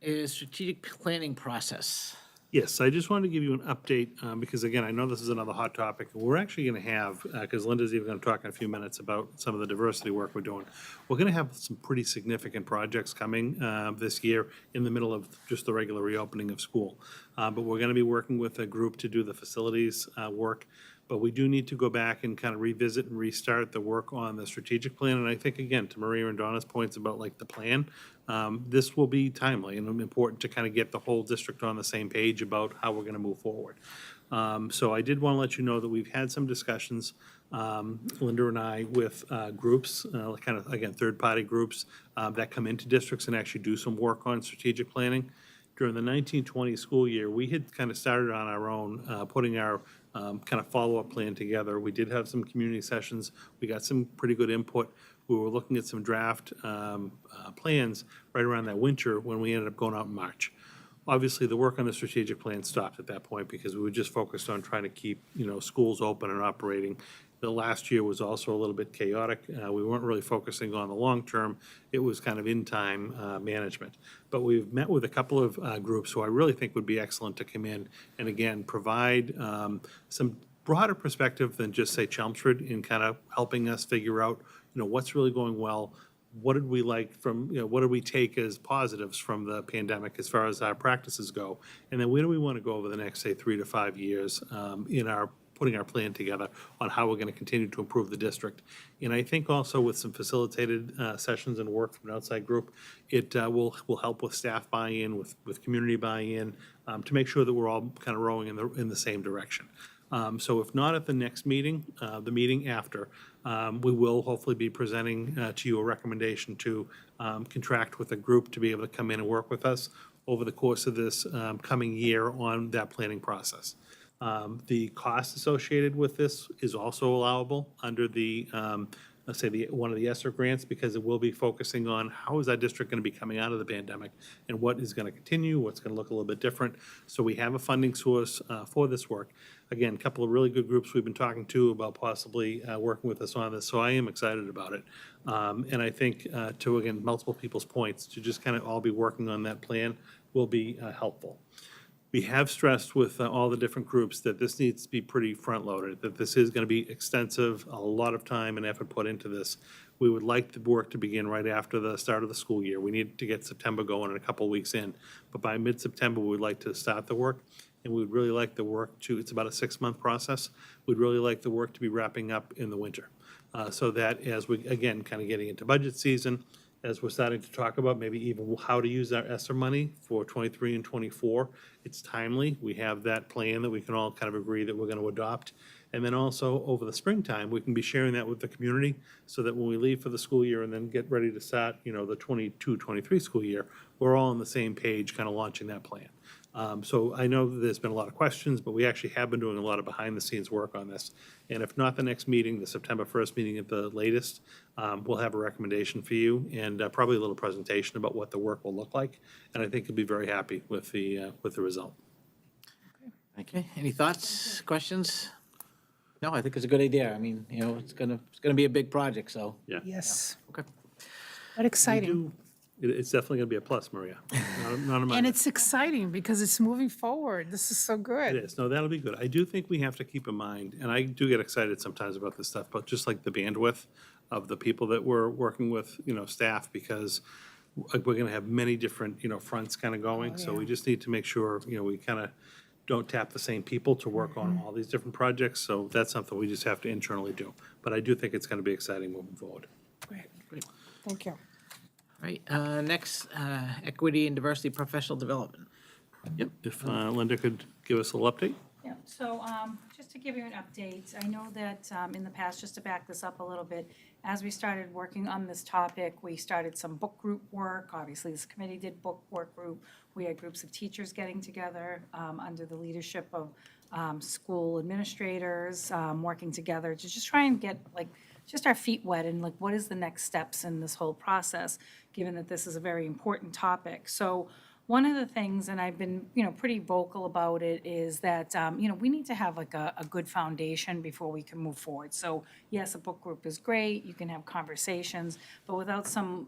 is strategic planning process.
Yes, I just wanted to give you an update, because again, I know this is another hot topic. We're actually going to have, because Linda's even going to talk in a few minutes about some of the diversity work we're doing. We're going to have some pretty significant projects coming this year in the middle of just the regular reopening of school. But we're going to be working with a group to do the facilities work. But we do need to go back and kind of revisit and restart the work on the strategic plan. And I think, again, to Maria and Donna's points about like the plan, this will be timely and important to kind of get the whole district on the same page about how we're going to move forward. So I did want to let you know that we've had some discussions, Linda and I, with groups, kind of, again, third-party groups that come into districts and actually do some work on strategic planning. During the 1920 school year, we had kind of started on our own, putting our kind of follow-up plan together. We did have some community sessions. We got some pretty good input. We were looking at some draft plans right around that winter when we ended up going out in March. Obviously, the work on the strategic plan stopped at that point because we were just focused on trying to keep, schools open and operating. The last year was also a little bit chaotic. We weren't really focusing on the long term. It was kind of in-time management. But we've met with a couple of groups who I really think would be excellent to come in and again, provide some broader perspective than just say Chelmsford in kind of helping us figure out, what's really going well. What did we like from, what did we take as positives from the pandemic as far as our practices go? And then where do we want to go over the next, say, 3 to 5 years in our putting our plan together on how we're going to continue to improve the district. And I think also with some facilitated sessions and work from an outside group, it will help with staff buy-in, with community buy-in, to make sure that we're all kind of rowing in the same direction. So if not at the next meeting, the meeting after, we will hopefully be presenting to you a recommendation to contract with a group to be able to come in and work with us over the course of this coming year on that planning process. The cost associated with this is also allowable under the, let's say, one of the ESSER grants, because it will be focusing on how is our district going to be coming out of the pandemic and what is going to continue, what's going to look a little bit different. So we have a funding source for this work. Again, a couple of really good groups we've been talking to about possibly working with us on this, so I am excited about it. And I think, to, again, multiple people's points, to just kind of all be working on that plan will be helpful. We have stressed with all the different groups that this needs to be pretty front-loaded, that this is going to be extensive, a lot of time and effort put into this. We would like the work to begin right after the start of the school year. We need to get September going and a couple of weeks in. But by mid-September, we would like to start the work, and we would really like the work to, it's about a 6-month process. We'd really like the work to be wrapping up in the winter. So that as we, again, kind of getting into budget season, as we're starting to talk about maybe even how to use our ESSER money for 23 and 24. It's timely. We have that plan that we can all kind of agree that we're going to adopt. And then also over the springtime, we can be sharing that with the community so that when we leave for the school year and then get ready to start, the 22, 23 school year, we're all on the same page, kind of launching that plan. So I know that there's been a lot of questions, but we actually have been doing a lot of behind-the-scenes work on this. And if not the next meeting, the September 1st meeting at the latest, we'll have a recommendation for you and probably a little presentation about what the work will look like. And I think you'll be very happy with the result.
Okay, any thoughts, questions? No, I think it's a good idea. I mean, it's gonna be a big project, so,
Yeah.
Yes,
okay.
but exciting.
It's definitely going to be a plus, Maria. Not a
And
minus.
it's exciting because it's moving forward. This is so
It
good.
is. No, that'll be good. I do think we have to keep in mind, and I do get excited sometimes about this stuff, but just like the bandwidth of the people that we're working with, staff, because we're going to have many different, fronts kind of going. So we just need to make sure, we kind of don't tap the same people to work on all these different projects. So that's something we just have to internally do. But I do think it's going to be exciting moving forward.
Great. Thank you.
All right, next, equity and diversity professional development.
Yep. If Linda could give us a little update.
Yeah, so just to give you an update, I know that in the past, just to back this up a little bit, as we started working on this topic, we started some book group work. Obviously, this committee did book work group. We had groups of teachers getting together under the leadership of school administrators, working together to just try and get just our feet wet and what is the next steps in this whole process, given that this is a very important topic. So one of the things, and I've been, pretty vocal about it, is that, we need to have a good foundation before we can move forward. So yes, a book group is great, you can have conversations, but without some,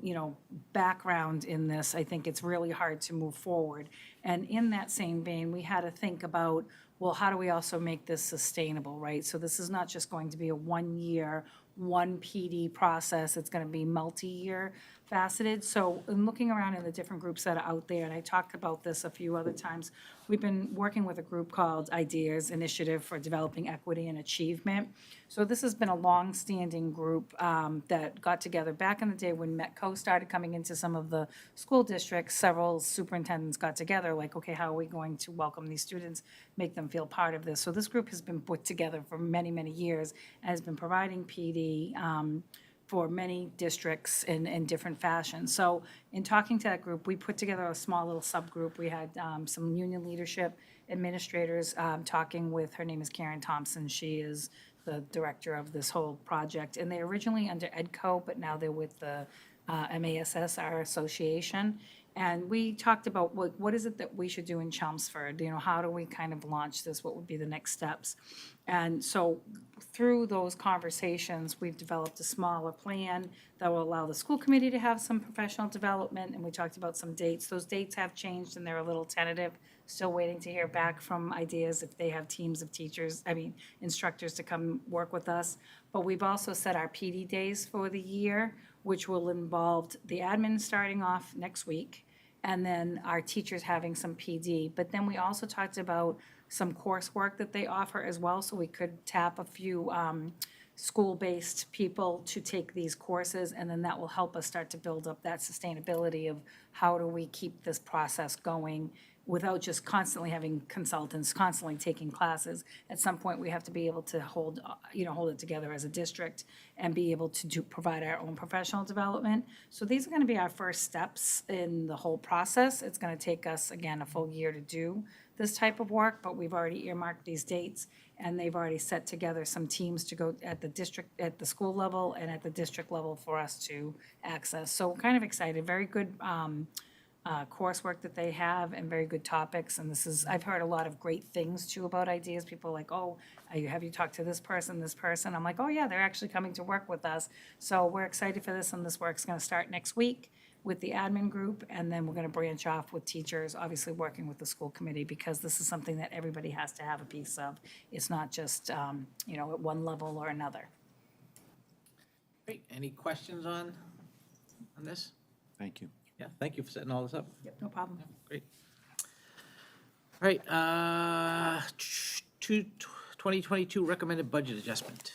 background in this, I think it's really hard to move forward. And in that same vein, we had to think about, well, how do we also make this sustainable, right? So this is not just going to be a 1 year, one PD process, it's going to be multi-year faceted. So in looking around in the different groups that are out there, and I talked about this a few other times, we've been working with a group called Ideas Initiative for Developing Equity and Achievement. So this has been a long-standing group that got together back in the day when Metco started coming into some of the school districts. Several superintendents got together, okay, how are we going to welcome these students, make them feel part of this? So this group has been put together for many, many years and has been providing PD for many districts in different fashions. So in talking to that group, we put together a small little subgroup. We had some union leadership administrators talking with, her name is Karen Thompson. She is the director of this whole project. And they're originally under EDCO, but now they're with the MASS, our association. And we talked about what is it that we should do in Chelmsford? How do we kind of launch this? What would be the next steps? And so through those conversations, we've developed a smaller plan that will allow the school committee to have some professional development. And we talked about some dates. Those dates have changed and they're a little tentative. Still waiting to hear back from Ideas if they have teams of instructors to come work with us. But we've also set our PD days for the year, which will involve the admin starting off next week, and then our teachers having some PD. But then we also talked about some coursework that they offer as well, so we could tap a few school-based people to take these courses, and then that will help us start to build up that sustainability of how do we keep this process going without just constantly having consultants, constantly taking classes. At some point, we have to be able to hold it together as a district and be able to provide our own professional development. So these are going to be our first steps in the whole process. It's going to take us, again, a full year to do this type of work, but we've already earmarked these dates, and they've already set together some teams to go at the school level and at the district level for us to access. So we're kind of excited. Very good coursework that they have and very good topics. And I've heard a lot of great things too about Ideas. People are like, oh, have you talked to this person, this person? I'm like, oh yeah, they're actually coming to work with us. So we're excited for this, and this work's going to start next week with the admin group, and then we're going to branch off with teachers, obviously working with the school committee, because this is something that everybody has to have a piece of. It's not just, at one level or another.
Great, any questions on this?
Thank you.
Yeah, thank you for setting all this up.
Yep, no problem.
Great. All right, 2022 recommended budget adjustment.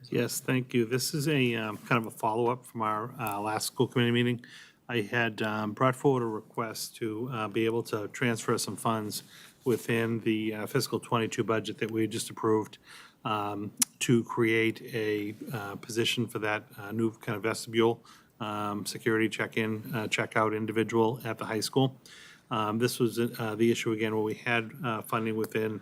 Yes, thank you. This is a kind of a follow-up from our last school committee meeting. I had brought forward a request to be able to transfer some funds within the fiscal '22 budget that we just approved to create a position for that new kind of vestibule security check-in, check-out individual at the high school. This was the issue again where we had funding within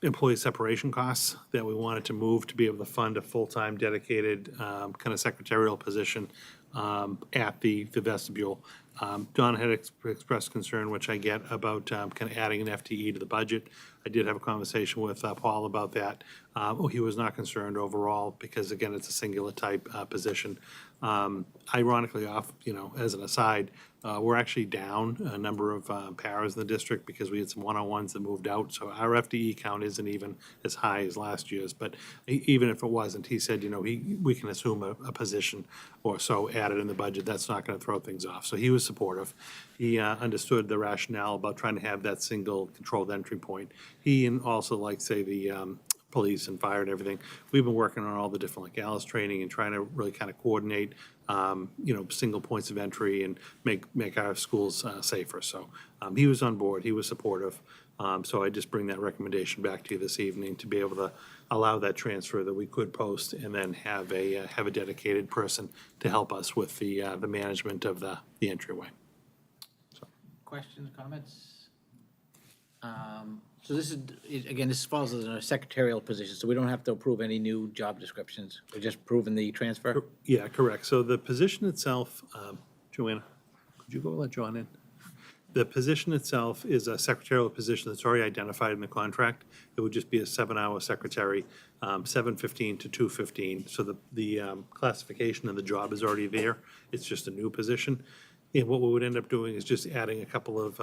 employee separation costs that we wanted to move to be able to fund a full-time dedicated kind of secretarial position at the vestibule. Don had expressed concern, which I get, about kind of adding an FTE to the budget. I did have a conversation with Paul about that. He was not concerned overall because, again, it's a singular type position. Ironically, as an aside, we're actually down a number of paras in the district because we had some one-on-ones that moved out. So our FTE count isn't even as high as last year's. But even if it wasn't, he said, we can assume a position or so added in the budget. That's not going to throw things off. So he was supportive. He understood the rationale about trying to have that single controlled entry point. He and also, like, say, the police and fire and everything. We've been working on all the different, like, Alice training and trying to really kind of coordinate, single points of entry and make our schools safer. So he was on board. He was supportive. So I just bring that recommendation back to you this evening to be able to allow that transfer that we could post and then have a dedicated person to help us with the management of the entryway.
Questions, comments? So this this falls as a secretarial position, so we don't have to approve any new job descriptions. We're just approving the transfer?
Yeah, correct. So the position itself, Joanna, could you go let John in? The position itself is a secretarial position that's already identified in the contract. It would just be a 7-hour secretary, 7:15 to 2:15. So the classification of the job is already there. It's just a new position. And what we would end up doing is just adding a couple of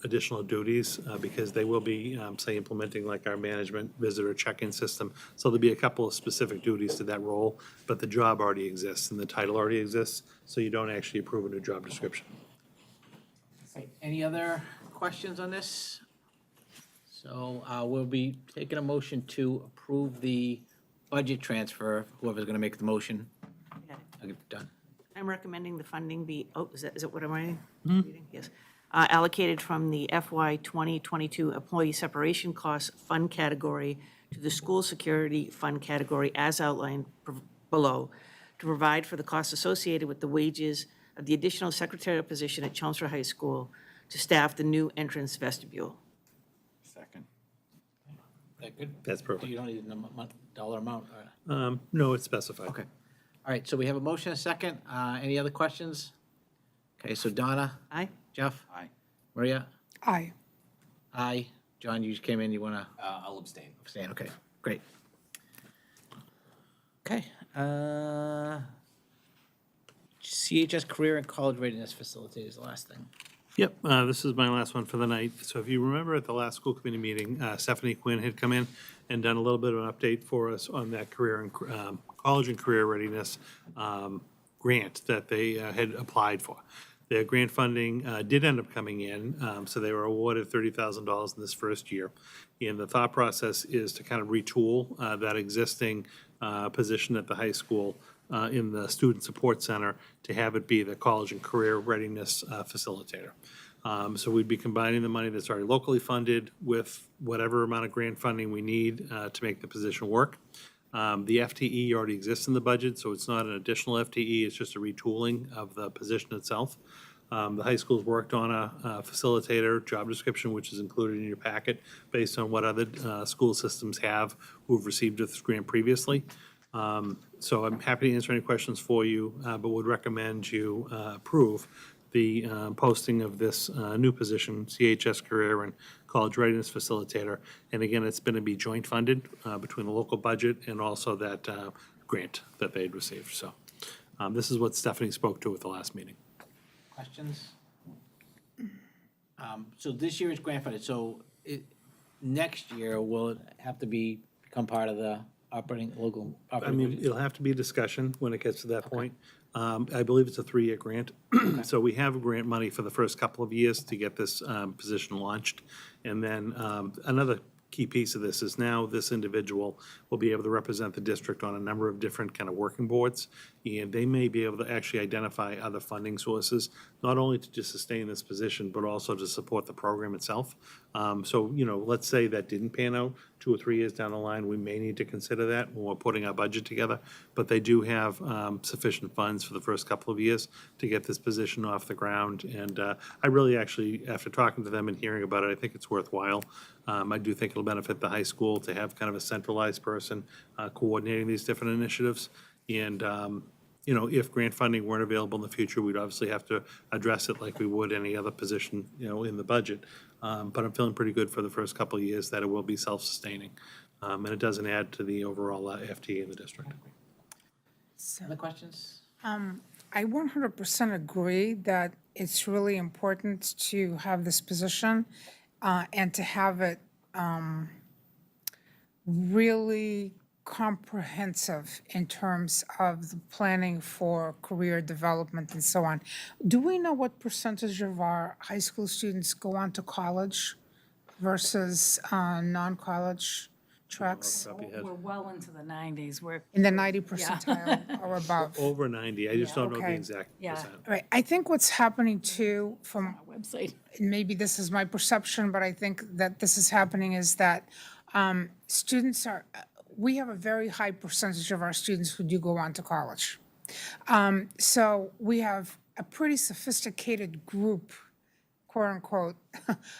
additional duties because they will be, say, implementing like our management visitor check-in system. So there'll be a couple of specific duties to that role, but the job already exists and the title already exists, so you don't actually approve a new job description.
Okay, any other questions on this? So we'll be taking a motion to approve the budget transfer, whoever's going to make the motion.
Okay.
I'll give it done.
I'm recommending the funding be, is that what am I reading? Yes. Allocated from the FY 2022 Employee Separation Costs Fund category to the School Security Fund category as outlined below, to provide for the costs associated with the wages of the additional secretarial position at Chelmsford High School to staff the new entrance vestibule.
Second.
That good?
That's perfect.
You don't need a dollar amount? Or...
No, it's specified.
Okay. All right, so we have a motion, a second. Any other questions? Okay, so Donna?
Aye?
Jeff?
Aye.
Maria?
Aye.
Aye. John, you just came in, you want to
I'll abstain.
abstain? Okay, great. Okay. CHS Career and College Readiness Facility is the last thing.
Yep, this is my last one for the night. So if you remember at the last school committee meeting, Stephanie Quinn had come in and done a little bit of an update for us on that career and college and career readiness grant that they had applied for. Their grant funding did end up coming in, so they were awarded $30,000 in this first year. And the thought process is to kind of retool that existing position at the high school in the Student Support Center to have it be the College and Career Readiness Facilitator. So we'd be combining the money that's already locally funded with whatever amount of grant funding we need to make the position work. The FTE already exists in the budget, so it's not an additional FTE, it's just a retooling of the position itself. The high school's worked on a facilitator job description, which is included in your packet, based on what other school systems have who've received this grant previously. So I'm happy to answer any questions for you, but would recommend you approve the posting of this new position, CHS Career and College Readiness Facilitator. And again, it's going to be joint funded between the local budget and also that grant that they'd received. So this is what Stephanie spoke to at the last meeting.
Questions? So this year is grant funded, so next year, will it have to become part of the local operating
I mean,
budget?
it'll have to be a discussion when it gets to that point. I believe it's a 3-year grant. So we have grant money for the first couple of years to get this position launched. And then another key piece of this is now this individual will be able to represent the district on a number of different kind of working boards, and they may be able to actually identify other funding sources, not only to just sustain this position, but also to support the program itself. So, let's say that didn't pan out 2 or 3 years down the line, we may need to consider that when we're putting our budget together. But they do have sufficient funds for the first couple of years to get this position off the ground. And I really actually, after talking to them and hearing about it, I think it's worthwhile. I do think it'll benefit the high school to have kind of a centralized person coordinating these different initiatives. And, if grant funding weren't available in the future, we'd obviously have to address it like we would any other position, in the budget. But I'm feeling pretty good for the first couple of years that it will be self-sustaining. And it doesn't add to the overall FTE in the district.
Other questions?
I 100% agree that it's really important to have this position and to have it really comprehensive in terms of the planning for career development and so on. Do we know what percentage of our high school students go on to college versus non-college tracks?
We're well into the 90s. We're,
In the 90 percentile or above?
Over 90, I just don't know the
Okay.
exact
Yeah.
percent.
Right, I think what's happening too, from
our website.
maybe this is my perception, but I think that this is happening, is that students are, we have a very high percentage of our students who do go on to college. So we have a pretty sophisticated group, quote unquote,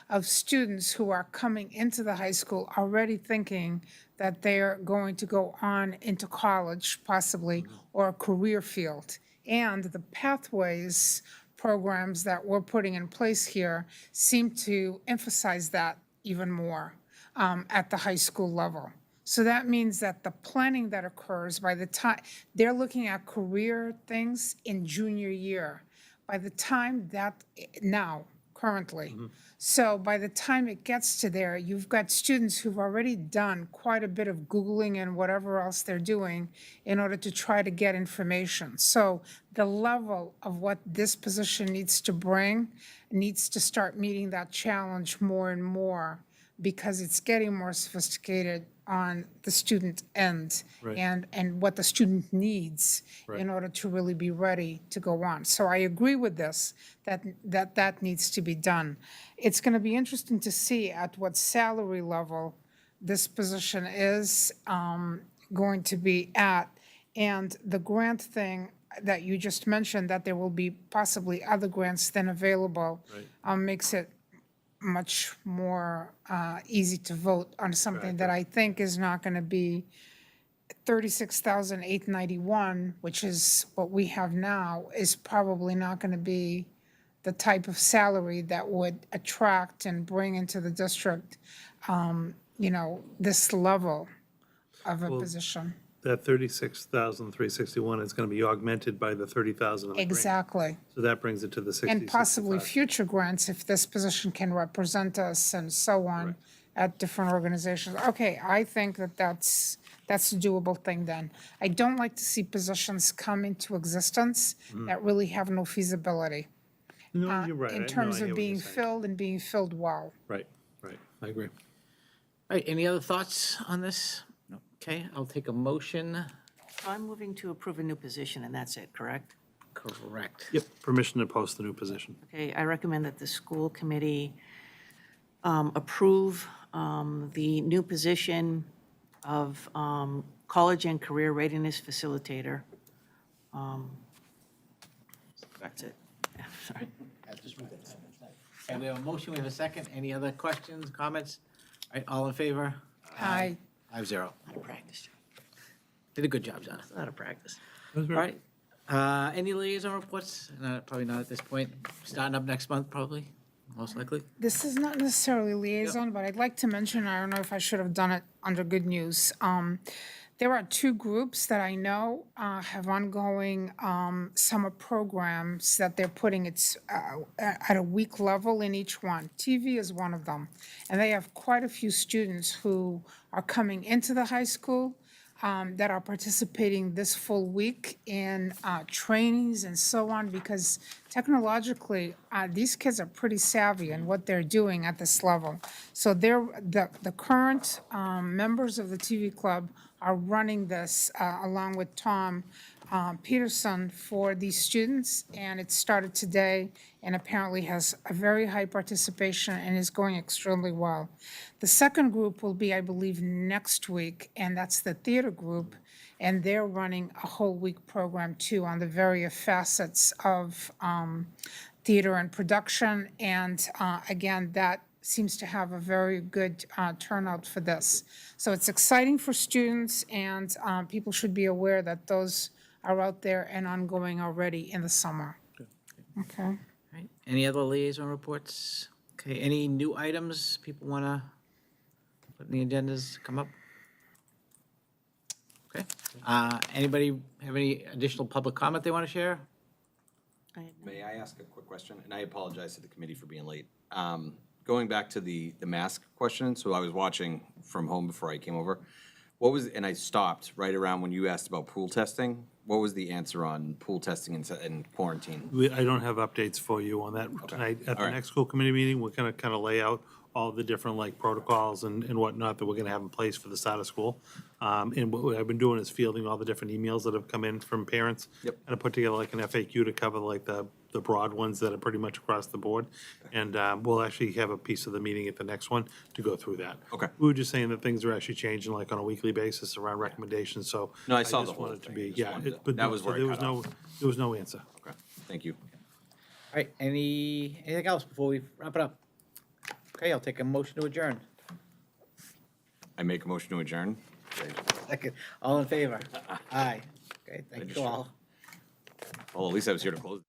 of students who are coming into the high school already thinking that they're going to go on into college possibly, or a career field. And the pathways programs that we're putting in place here seem to emphasize that even more at the high school level. So that means that the planning that occurs by the time, they're looking at career things in junior year. By the time that, now, currently. So by the time it gets to there, you've got students who've already done quite a bit of Googling and whatever else they're doing in order to try to get information. So the level of what this position needs to bring needs to start meeting that challenge more and more, because it's getting more sophisticated on the student end
Right.
and what the student needs
Right.
in order to really be ready to go on. So I agree with this, that needs to be done. It's going to be interesting to see at what salary level this position is going to be at. And the grant thing that you just mentioned, that there will be possibly other grants then available, makes it much more easy to vote on something that I think is not going to be $36,891, which is what we have now, is probably not going to be the type of salary that would attract and bring into the district, this level of a position.
That 36,361 is going to be augmented by the 30,000 of the grant.
Exactly.
So that brings it to the 60,
And possibly
65.
future grants if this position can represent us and so on at different organizations. Okay, I think that that's a doable thing then. I don't like to see positions come into existence that really have no feasibility
No, you're right.
in
No,
terms
I hear
of
what
being
you're saying.
filled and being filled well.
Right, I agree.
All right, any other thoughts on this? No. Okay, I'll take a motion.
I'm moving to approve a new position, and that's it, correct?
Correct.
Yep, permission to post the new position.
Okay, I recommend that the school committee approve the new position of college and career readiness facilitator. That's it. Yeah, sorry.
And we have a motion, we have a second. Any other questions, comments? All right, all in favor?
I
5-0.
Out of practice.
Did a good job, John.
Out of practice.
All right. Any liaison reports? Probably not at this point. Starting up next month, probably, most likely.
This is not necessarily liaison, but I'd like to mention, I don't know if I should have done it under good news. There are 2 groups that I know have ongoing summer programs that they're putting at a week level in each one. TV is one of them. And they have quite a few students who are coming into the high school that are participating this full week in trainings and so on, because technologically, these kids are pretty savvy in what they're doing at this level. So the current members of the TV club are running this along with Tom Peterson for these students, and it started today and apparently has a very high participation and is going extremely well. The second group will be, I believe, next week, and that's the theater group, and they're running a whole week program too on the various facets of theater and production, and again, that seems to have a very good turnout for this. So it's exciting for students, and people should be aware that those are out there and ongoing already in the summer. Okay.
All right, any other liaison reports? Okay, any new items people want to put in the agendas, come up? Okay, anybody have any additional public comment they want to share?
May I ask a quick question? And I apologize to the committee for being late. Going back to the mask question, so I was watching from home before I came over. And I stopped right around when you asked about pool testing. What was the answer on pool testing and quarantine?
I don't have updates for you on that tonight. At the
All right.
next school committee meeting, we're gonna kind of lay out all the different like protocols and whatnot that we're gonna have in place for the start of school. And what I've been doing is fielding all the different emails that have come in from parents.
Yep.
And I put together like an FAQ to cover like the broad ones that are pretty much across the board. And we'll actually have a piece of the meeting at the next one to go through that.
Okay.
We were just saying that things are actually changing like on a weekly basis around recommendations, so.
No, I saw
just
the whole
wanted to
thing.
be-
Just
Yeah,
wanted to-
but
that was where
there
I
was
cut
no,
off.
there was no answer.
Okay, thank you.
All right, anything else before we wrap it up? Okay, I'll take a motion to adjourn.
I make a motion to adjourn.
Second, all in favor? Aye. Okay, thank you all.
Well, at least I was here to close.